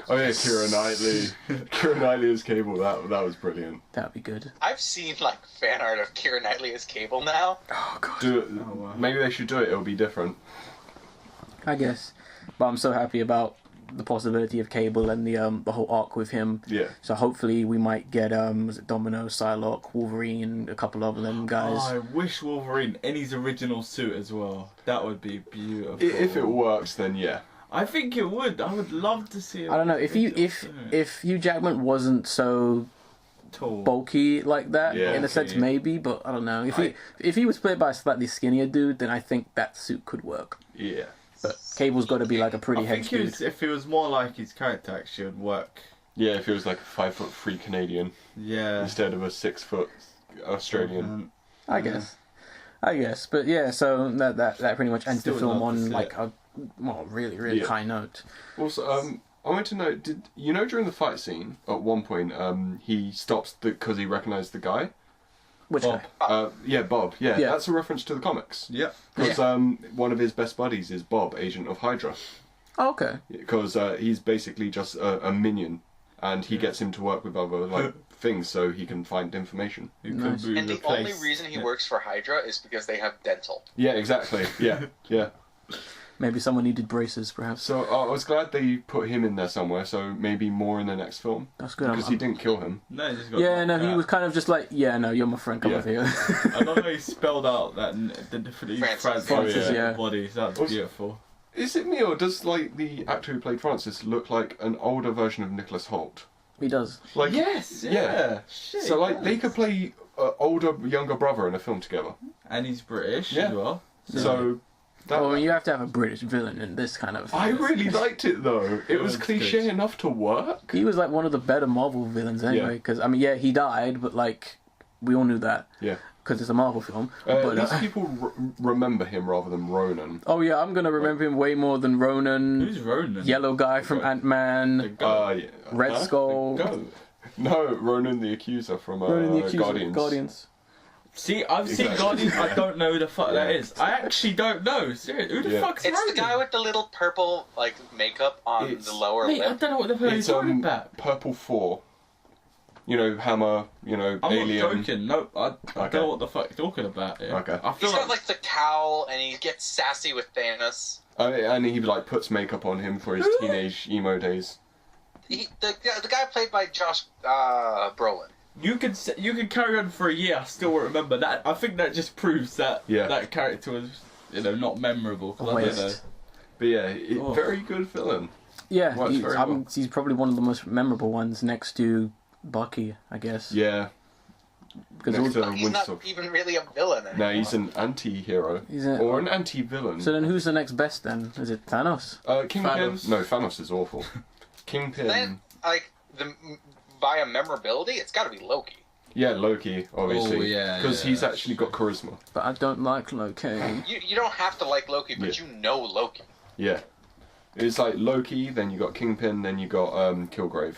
Oh yeah, Keira Knightley. Keira Knightley as Cable. That was brilliant. That'd be good. I've seen like fan art of Keira Knightley as Cable now. Oh god. Do it. Maybe they should do it. It'll be different. I guess. But I'm so happy about the possibility of Cable and the whole arc with him. Yeah. So hopefully we might get was it Domino, Psylocke, Wolverine, and a couple of them guys. Oh, I wish Wolverine in his original suit as well. That would be beautiful. If it works, then yeah. I think it would. I would love to see it. I don't know if Hugh Jackman wasn't so tall, bulky like that, in a sense, maybe. But I don't know if he was played by a slightly skinnier dude, then I think that suit could work. Yeah. But Cable's got to be like a pretty heavy dude. If he was more like his character, actually, it would work. Yeah, if he was like a 5'3" Canadian. Yeah. Instead of a 6 foot Australian. I guess. But yeah, so that pretty much ends the film on like a really high note. Also, I want to know, did you know during the fight scene at one point he stops because he recognised the guy? Which Bob. guy? Yeah, Bob. Yeah, that's a reference to the comics. Yeah. Because one of his best buddies is Bob, Agent of Hydra. Oh, okay. Because he's basically just a minion, and he gets him to work with other things so he can find information. Who Nice. could be And the replaced. only reason he works for Hydra is because they have dental. Yeah, exactly. Yeah, yeah. Maybe someone needed braces, perhaps. So I was glad they put him in there somewhere. So maybe more in the next film That's good. because he didn't kill him. No, he just got Yeah, no, knocked he out. was kind of just like, yeah, no, you're my friend, come Yeah. over here. I love how he spelled out that the different Francis. Francis, yeah. bodies. That's Was- beautiful. Is it me or does like the actor who played Francis look like an older version of Nicholas Hoult? He does. Like Yes, yeah. yeah. Shit, So like they yes. could play older younger brother in a film together. And he's British Yeah. as well. So that, Well, you have to have a British villain in this kind of... I really liked it though. It was was cliche good. enough to work. He was like one of the better Marvel villains anyway, Yeah. because, I mean, yeah, he died, but like, we all knew that. Yeah. Because it's a Marvel film. At but, least people remember him rather than Ronan. oh yeah, I'm going to remember him way more than Ronan, Who's Ronan? Yellow Guy from Okay. Ant-Man, The goat. Yeah. Red Huh? Skull. The goat? No, Ronan the Accuser from Ronan the Accuser, Guardians. Guardians. See, I've seen Exactly. Guardians. I don't know who the fuck that Yeah. is. I actually don't know. Seriously, who the Yeah. fuck's It's the Ronan? guy with the little purple like makeup on It's- the lower Mate, I lip. don't know what the hell he's It's talking about. Purple 4. You know, Hammer, you know, I'm Alien. not joking. No, I Okay. don't know what the fuck you're talking about. Yeah. Okay. I feel He's got like the cowl and he gets sassy with Thanos. And he like puts makeup on him for his teenage emo days. The guy played by Josh Brolin. you can carry on for a year. I still won't remember that. I think that just proves that Yeah. that character was not memorable. 'cause I don't know. Waste. But yeah, Oh. very good villain. Yeah, Works very well. he's probably one of the most memorable ones next to Bucky, I guess. Yeah. Because Next to He's not Winter. even really a villain anymore. No, he's an anti-hero. He's a- or an anti-villain. So then who's the next best then? Is it Thanos? Kingpin. Thanos. No, Thanos is awful. Kingpin. Then, like, via memorability, it's gotta be Loki. Yeah, Loki, obviously. Oh, yeah, Because yeah, he's that's actually got charisma. But I don't like Loki. You don't have to like Loki, but Yeah. you know Loki. Yeah. It's like Loki, then you got Kingpin, then you got Kilgrave.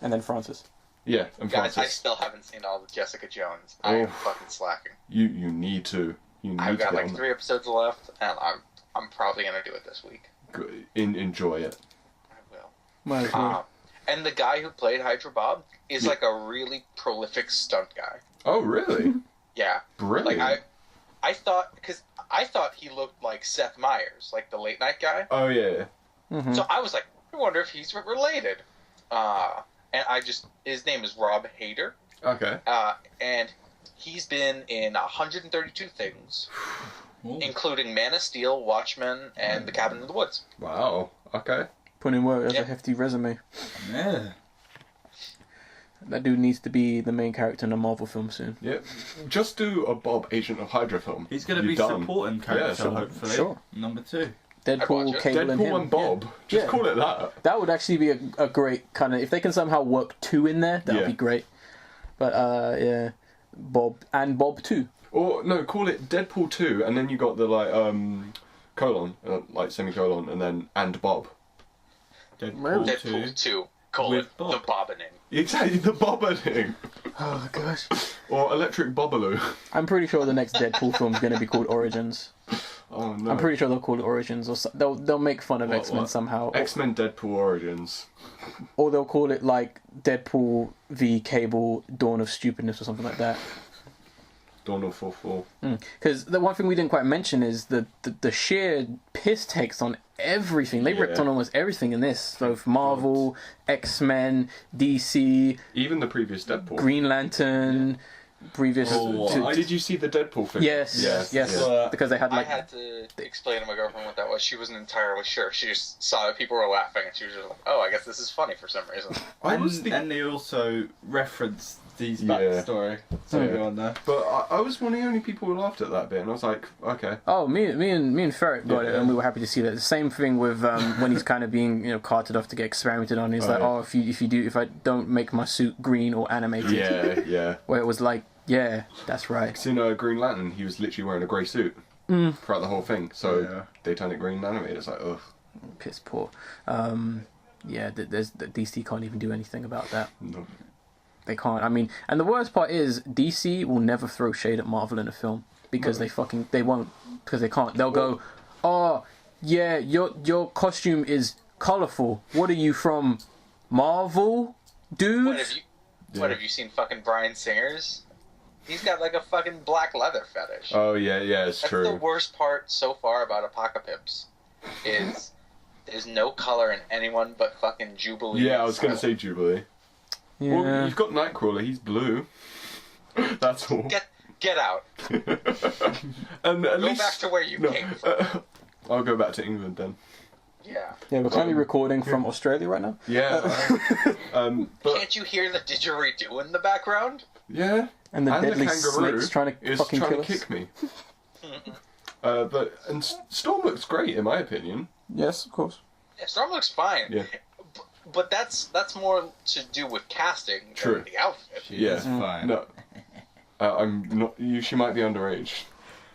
And then Francis. Yeah, and Guys, I Francis. still haven't seen all the Jessica Jones. I am Oh. fucking slacking. You need to. You need I've to got get like on 3 episodes left, and I'm probably gonna do it this week. enjoy it. I will. Might as well. And the guy who played Hydra Bob is like a really prolific stunt guy. Oh, really? Yeah. Brilliant. Like I thought he looked like Seth Meyers, like the late night guy. Oh, yeah. Mhm. So I was like, I wonder if he's related. And his name is Rob Hader. Okay. And he's been in 132 things, Ooh. including Man of Steel, Watchmen, and The Cabin in the Woods. Wow. Okay. Put in work, that's Yeah. a hefty resume. Yeah. That dude needs to be the main character in a Marvel film soon. Yep. Just do a Bob Agent of Hydra film. He's going to You're be done. supporting character, sure. hopefully. Sure. Number 2. Deadpool, watch it. Cable, and him. Deadpool and Bob. Just Yeah. call it that. That would actually be a great kind of... If they can somehow work 2 in there, that would Yeah. be great. But, yeah. Bob and Bob 2. Or, no, call it Deadpool 2, and then you got the, like, colon, like, semicolon, and then, and Bob. Deadpool 2. Deadpool 2, colon, With Bob. the Bobbing. Exactly, the Bobbing. Oh, gosh. Or Electric Bobbaloo. I'm pretty sure the next Deadpool film is going to be called Origins. Oh, no. I'm pretty sure they'll call it Origins, or they'll make fun of What, X-Men what? somehow, X-Men Deadpool Origins. or they'll call it like Deadpool v Cable Dawn of Stupidness or something like that. Dawn of 4-4. Because the one thing we didn't quite mention is the sheer piss takes on everything. They ripped Yeah. on almost everything in this, both Marvel, X-Men, DC, Even the previous Deadpool. Green Lantern, previous. Oh, Did you see the Deadpool film? Yes, yes, Yeah. because they had I like had to explain to my girlfriend what that was. She wasn't entirely sure. She just saw that people were laughing, and she was just like, "Oh, I guess this is funny for some reason." And they also referenced these Yeah. backstory. So Yeah. go on there. But I was one of the only people who laughed at that bit, and I was like, okay. Oh, me and Ferret got it, Yeah. and we were happy to see that. The same thing with when he's kind of being carted off to get experimented on. He's Oh, like, yeah. if I don't make my suit green or animated, Yeah, yeah. where it was like, yeah, that's right. 'Cause in Green Lantern, he was literally wearing a grey suit throughout the whole thing. So Yeah. they turned it green and animated. It's like, ugh. Piss poor. Yeah, DC can't even do anything about that. No. They can't. I mean, and the worst part is DC will never throw shade at Marvel in a film because they won't, because they can't. They'll go, oh yeah, your costume is colourful. What are you from, Marvel, dude? What, if What, have you seen fucking Bryan Singer's? He's got like a fucking black leather fetish. Oh yeah, it's That's true. the worst part so far about Apocalypse, is there's no color in anyone but fucking Jubilee. Yeah, I was gonna say Jubilee. Yeah. Well, you've got Nightcrawler. He's blue. That's all. Get out. And at Go least, back to where you came from. I'll go back to England then. Yeah. Yeah, we're currently recording from Australia right now. Yeah. But Can't you hear the didgeridoo in the background? yeah. And the deadly kangaroo snakes trying to is fucking trying kill to us. kick me. Storm looks great in my opinion. Yes, of course. Yeah, Storm looks fine. Yeah. But that's more to do with casting True. than the outfit. She Yeah. is fine. No. I'm not. She might be underage.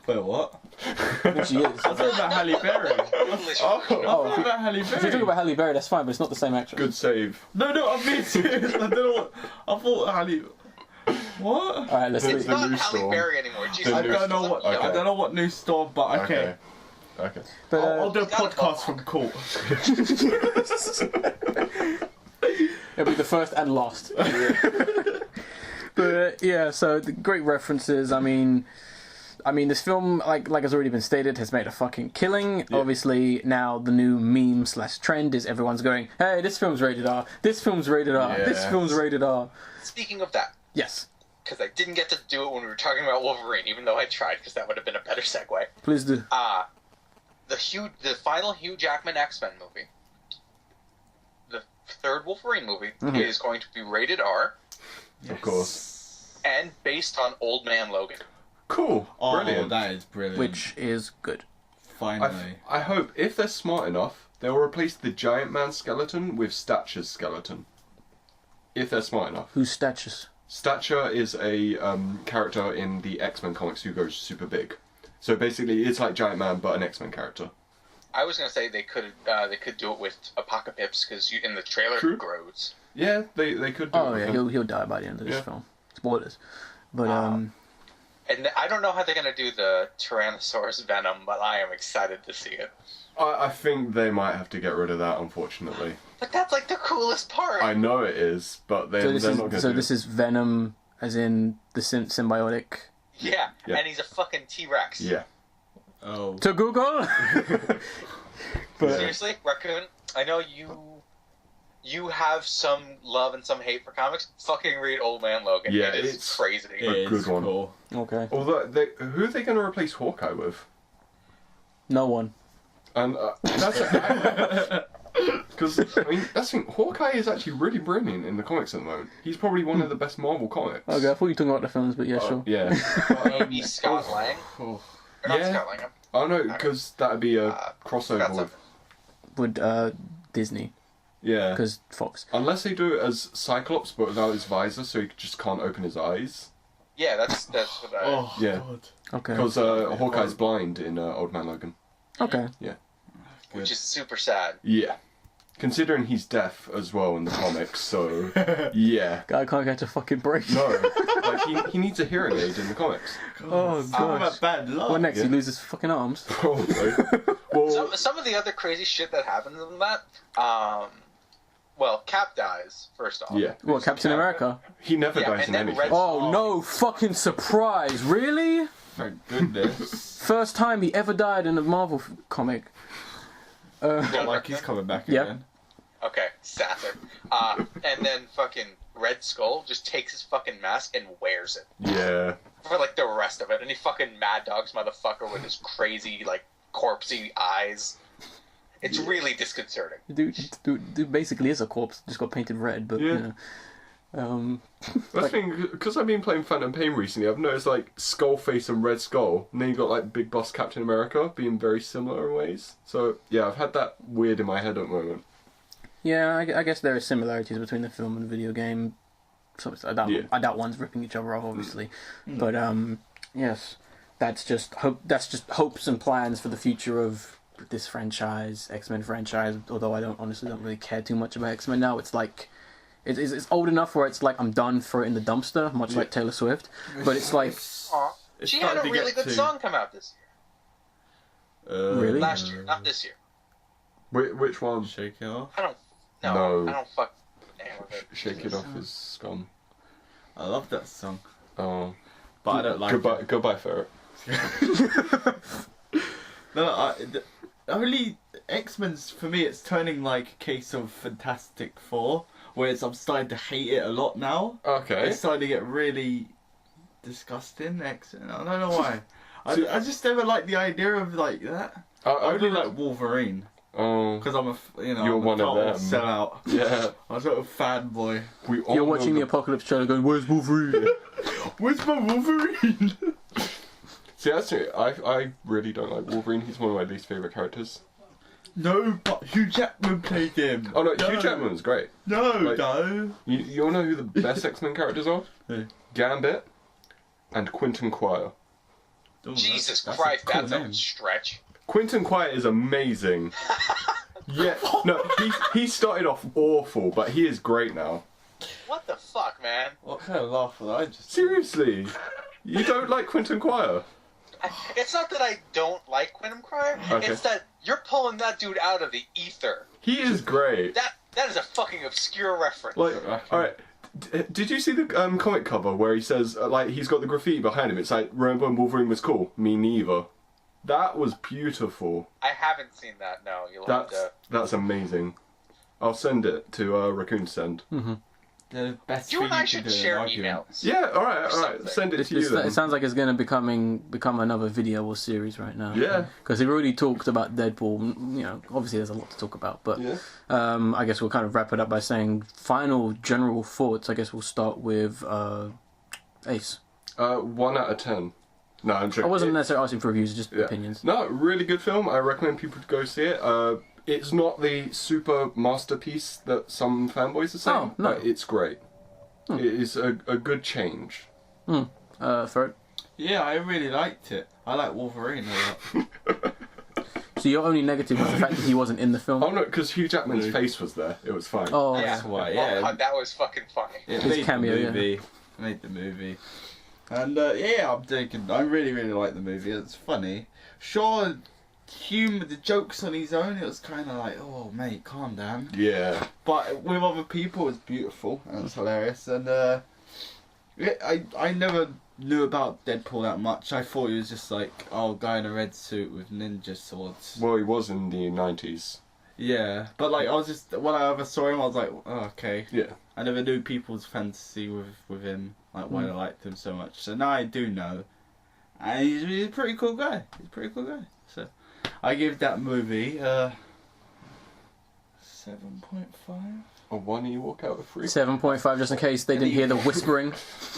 Wait, what? Which she is. I thought about Halle Berry. English. Oh. I thought about Halle If you Berry. talk about Halle Berry, that's fine, but it's not the same actress. Good save. No, I'm being serious. I don't know what. I thought Halle. What? Alright, let's The- It's leave. the not new Halle Storm. Berry anymore. Jesus I new Christ, don't know what. Okay. I don't know what new Storm, but okay. Okay. But, I'll do a He's got a podcast from mohawk. court. it'll be the first and last. But yeah, so the great references. I mean, this film, like has already been stated, has made a fucking killing. Yeah. Obviously, now the new meme / trend is everyone's going, "Hey, this film's rated R. This film's rated R. This Yes. film's rated R." Speaking of that, Yes, because I didn't get to do it when we were talking about Wolverine, even though I tried, because that would have been a better segue. please do. The final Hugh Jackman X-Men movie, the third Wolverine movie, is going to be rated R Of course. and based on Old Man Logan. Cool. Oh, Brilliant. that is brilliant. Which is good. Finally. I hope if they're smart enough, they'll replace the Giant Man skeleton with Stature's skeleton. If they're smart enough. Whose statues? Stature is a character in the X-Men comics who goes super big. So basically, it's like Giant Man, but an X-Men character. I was gonna say they could do it with Apocalypse because in the trailer True. he grows. Yeah, they could do Oh it. yeah, with he'll die by the end of this Yeah. film. Spoilers. But And I don't know how they're gonna do the Tyrannosaurus Venom, but I am excited to see it. I think they might have to get rid of that, unfortunately. But that's like the coolest part. I know it is, but they're not going to do this is Venom, as in the symbiotic. Yeah, Yeah. and he's a fucking T-Rex. Yeah. Oh. To Google. But Seriously, Raccoon, I know you have some love and some hate for comics. Fucking read Old Man Logan. Yeah, it is it's- crazy. a good one. Cool. okay, Although, who are they going to replace Hawkeye with? no one. And that's because I mean that's the thing. Hawkeye is actually really brilliant in the comics at the moment. He's probably one of the best Marvel comics. Okay, I thought you were talking about the films, but yeah, sure. Yeah. But, Maybe Scott Lang. Oh. Or not Yeah. Scott Lang. oh no, because that'd be a crossover that's a- with With Disney, yeah. because Fox. Unless they do it as Cyclops but without his visor, so he just can't open his eyes. Yeah, that's what I... Oh, Yeah. God. Okay. Because Hawkeye's blind in Old Man Logan. Okay. which is super sad. Yeah. Considering he's deaf as well in the comics, so yeah. Guy can't get a fucking break. No, like he needs a hearing aid in the comics. Oh I'm gosh. a bad luck. What next? Yeah. He loses fucking arms. Probably. Well, Some of the other crazy shit that happens in that, well, Cap dies, first off. yeah. What, Captain America? He never Yeah, dies and in then anything. Red- Oh no! Fucking surprise! Really? Thank goodness. First time he ever died in a Marvel comic. Yeah, Like he's coming back Yeah. again. Okay, Sather. And then fucking Red Skull just takes his fucking mask and wears it Yeah. for like the rest of it, and he fucking Mad Dogs motherfucker with his crazy like corpsey eyes. It's really disconcerting. Dude basically is a corpse, just got painted red, but Yeah. you know. That's the thing, because I've been playing Phantom Pain recently, I've noticed like Skullface and Red Skull, and then you got like Big Boss Captain America being very similar in ways. So yeah, I've had that weird in my head at the moment. Yeah, I guess there are similarities between the film and the video game. So I doubt one's ripping each other off, obviously. But yes, that's just hopes and plans for the future of this franchise, X-Men franchise. Although I honestly don't really care too much about X-Men now. It's like it's old enough where it's like I'm done, throw it in the dumpster, much like Taylor Swift. But it's like Aw. It's She had a starting to really get good to- song come out this Really? last year, not this year. Which one? Shake it off. I don't No. fuck the name of it. Shake It Off is gone. I love that song, Oh. but I don't like it. Goodbye, Ferret. No, only X-Men's, for me, it's turning like a case of Fantastic Four, where I'm starting to hate it a lot now. Okay. It's starting to get really disgusting. X-Men. I don't know why. I just never liked the idea of like that. I really like Wolverine. Oh. Because I'm You're I'm one a of total them. sellout. Yeah. I'm a sort of fanboy. We all You're know watching the Apocalypse trailer going, where's Wolverine? Where's my Wolverine? See, that's it. I really don't like Wolverine. He's one of my least favourite characters. No, but Hugh Jackman played him. Oh no, Hugh Jackman's great. No, Like- no. You all know who the best X-Men characters are? Who? Gambit and Quentin Quire. Oh, Jesus that's Christ, a cool that's name. a stretch. Quentin Quire is amazing. Yeah, no, he started off awful, but he is great now. What the fuck, man? What kind of laugh was I just... Seriously, you don't like Quentin Quire? It's not that I don't like Quentin Cryer. Okay. It's that you're pulling that dude out of the ether. He is great. That is a fucking obscure reference. Like, all right. Did you see the comic cover where he says like he's got the graffiti behind him? It's like, remember when Wolverine was cool? Me neither. That was beautiful. I haven't seen that. No, you'll have to. That's amazing. I'll send it to Raccoon to send. The best You thing and I you should can do in share an argument. emails. Yeah, all right. something. Send it to you It then. sounds like it's going to become another video or series right now. Yeah. Because they've already talked about Deadpool. You know, obviously there's a lot to talk about, but Yeah. I guess we'll kind of wrap it up by saying final general thoughts. I guess we'll start with Ace. 1 out of 10. No, I'm joking. I wasn't necessarily asking for reviews, just opinions. No, really good film. I recommend people to go see it. It's not the super masterpiece that some fanboys are saying, Oh, no. but it's great. It is a good change. Ferret? Yeah, I really liked it. I like Wolverine a lot. So your only negative was the fact that he wasn't in the film? Oh no, because Hugh Jackman's face was there. It was fine. Oh, Yeah. That's why, yeah. Oh, that was fucking funny. It His made cameo, the yeah. movie. Made the movie. And yeah, I'm digging. I really, really like the movie. It's funny. Sure, the jokes on his own, it was kind of like, oh mate, calm down. Yeah. But with other people, it's beautiful and it's hilarious. And I never knew about Deadpool that much. I thought he was just like, oh, guy in a red suit with ninja swords. Well, he was in the 90s. Yeah, but like I was just when I ever saw him, I was like, oh, okay. Yeah. I never knew people's fantasy with him, like why they liked him so much. So now I do know, and he's a pretty cool guy. He's a pretty cool guy. So I give that movie 7.5. A 1 Ewok out of 3? 7.5, just in case they didn't hear the whispering.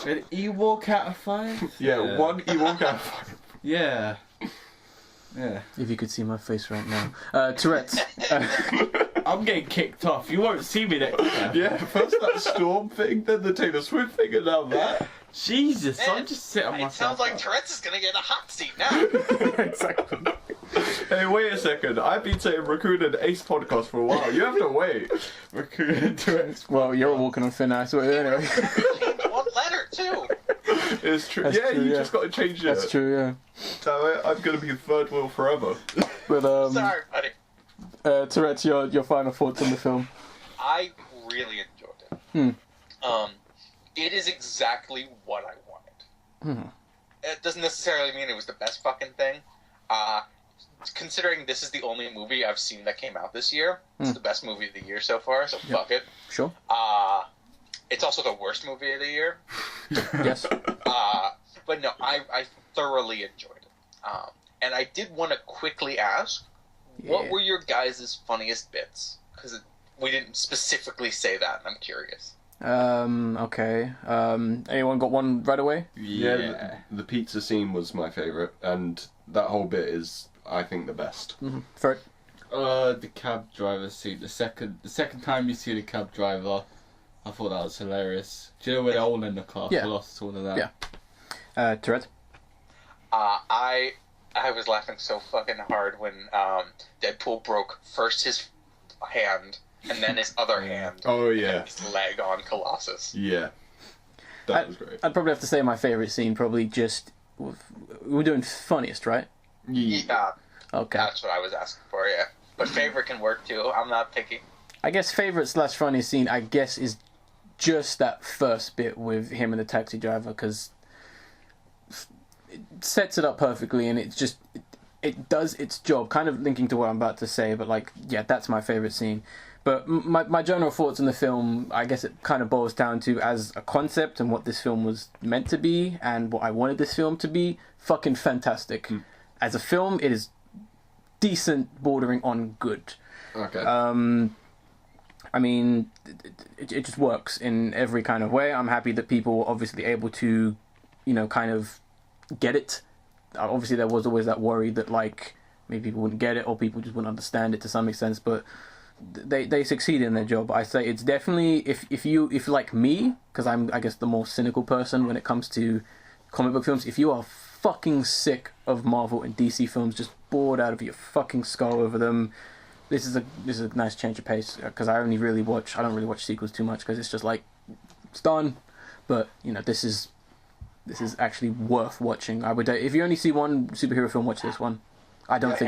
An Ewok out of 5. Yeah, 1 Ewok out of 5. Yeah. Yeah. If you could see my face right now. Tourette's. I'm getting kicked off. You won't see me next time. Yeah, first that Storm thing, then the Taylor Swift thing, and now that. Jesus, Man, I'm just sitting It myself. sounds like up. Tourette's is gonna get a hot seat now. Exactly. Hey, wait a second. I've been saying Raccoon and Ace podcast for a while. You have to wait. Raccoon Tourette's. Well, you're walking on thin ice. Well, anyway. Change one letter too. It's true. That's yeah, true, you yeah. just got to change it. That's true, yeah. So I'm going to be the third wheel forever. But, Sorry, buddy. Tourette's, your final thoughts on the film? I really enjoyed it. It is exactly what I wanted. It doesn't necessarily mean it was the best fucking thing. Considering this is the only movie I've seen that came out this year, it's the best movie of the year so far, so fuck it. Sure. It's also the worst movie of the year. Yes. But no, I thoroughly enjoyed it. And I did want to quickly ask, what were your guys' funniest bits? Because we didn't specifically say that, and I'm curious. Okay. Anyone got one right away? Yeah, the pizza scene was my favourite, and that whole bit is, I think, the best. Ferret? The cab driver scene. The second time you see the cab driver, I thought that was hilarious. Do you know when they're all in the car? Yeah. I lost all of that. Yeah. Tourette? I was laughing so fucking hard when Deadpool broke first his hand and then his other hand. Oh, yeah. His leg on Colossus. Yeah. That was great. I'd probably have to say my favourite scene, probably just... We're doing funniest, right? Yeah, Okay. that's what I was asking for, yeah. But favorite can work too. I'm not picky. I guess favourite / funniest scene, I guess, is just that first bit with him and the taxi driver, because it sets it up perfectly, and it's just it does its job. Kind of linking to what I'm about to say, but like, yeah, that's my favorite scene. But my general thoughts on the film, I guess it kind of boils down to, as a concept and what this film was meant to be and what I wanted this film to be, fucking fantastic. As a film, it is decent, bordering on good. Okay. I mean, it just works in every kind of way. I'm happy that people were obviously able to, you know, kind of get it. Obviously, there was always that worry that, like, maybe people wouldn't get it or people just wouldn't understand it to some extent, but they succeed in their job. I say it's definitely, if like me, because I'm, I guess, the more cynical person when it comes to comic book films, if you are fucking sick of Marvel and DC films, just bored out of your fucking skull over them, this is a nice change of pace, because I don't really watch sequels too much, because it's just like, it's done. But, you know, this is actually worth watching. I would, if you only see one superhero film, watch this one. I don't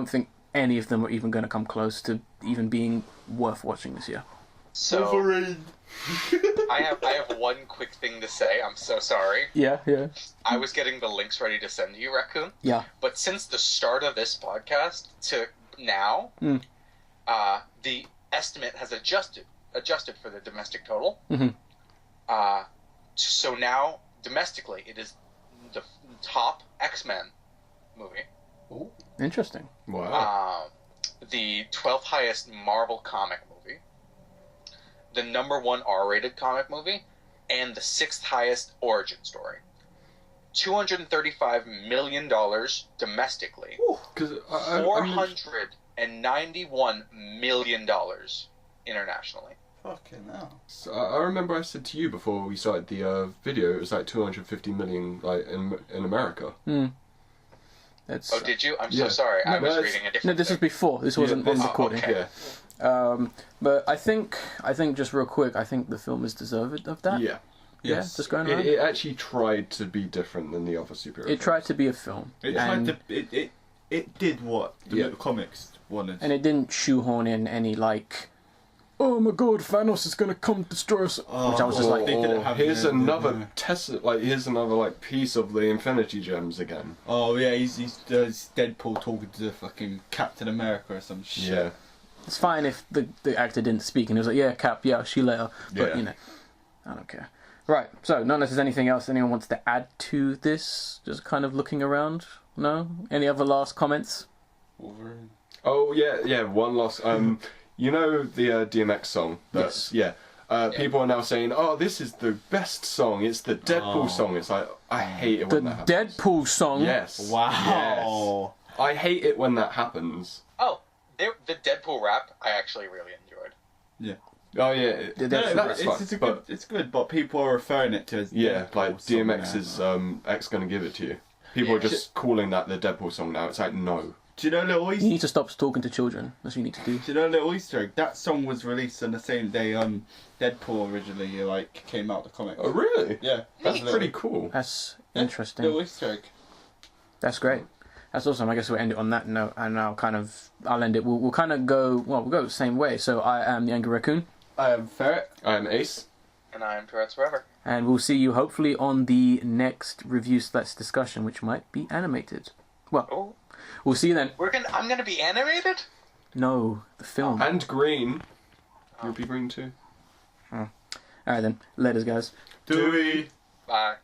think any of them are even going to come close to even being worth watching this year. So I have one quick thing to say. I'm so sorry. Yeah. I was getting the links ready to send you, Raccoon. Yeah. But since the start of this podcast to now, the estimate has adjusted for the domestic total. So now domestically, it is the top X-Men movie. Ooh. Interesting. Wow. The 12th highest Marvel comic movie, the number 1 R-rated comic movie, and the 6th highest origin story. $235 million domestically. $491 million internationally. Fucking hell. So I remember I said to you before we started the video, it was like 250 million, like in America. That's, oh, did you? I'm so sorry. I was reading a different. No, this was before. This wasn't on recording. Okay. Yeah. But I think just real quick, I think the film is deserved of that. Yeah. Yeah, Yes. just going around. It actually tried to be different than the other superhero. It tried to be a film. It did what the comics wanted. And it didn't shoehorn in any, like, oh my god, Thanos is gonna come destroy us. Which I was just like, they didn't have here's the- another here's another piece of the Infinity Gems again. Oh yeah, he's Deadpool talking to fucking Captain America or some shit. Yeah. it's fine if the actor didn't speak and he was like, yeah, Cap, yeah, I'll see you later. But, Yeah. you know, I don't care. Right, so, not unless there's anything else anyone wants to add to this, just kind of looking around. No? Any other last comments? Wolverine. Oh yeah. One last. You know the DMX song? Yes. Yeah. People are now saying, "Oh, this is the best song. It's the Deadpool song." It's like, I hate it The when that happens. Deadpool song? Yes. Wow. Yes. I hate it when that happens. Oh, the Deadpool rap I actually really enjoyed. Yeah. Oh yeah. It's good, but people are referring it to as Yeah, Deadpool like song DMX's now. X gonna give it to you. People are just calling that the Deadpool song now. It's like, no. Do you know little You Easter? need to stop talking to children. That's what you need to do. Do you know little Easter egg? That song was released on the same day Deadpool originally came out the comics. Oh really? Yeah, That's pretty cool. That's Yeah, interesting. little Easter egg. That's great. That's awesome. I guess we'll end it on that note, and I'll end it. We'll kind of go. Well, we'll go the same way. So I am the Angry Raccoon, I am Ferret. I am Ace. And I am Tourette's Forever. and we'll see you hopefully on the next review/discussion, which might be animated. Well, Oh, we'll see you then. I'm gonna be animated? No, the film. And green. You'll be green too. All right then. Laters, guys. Dewey. Bye.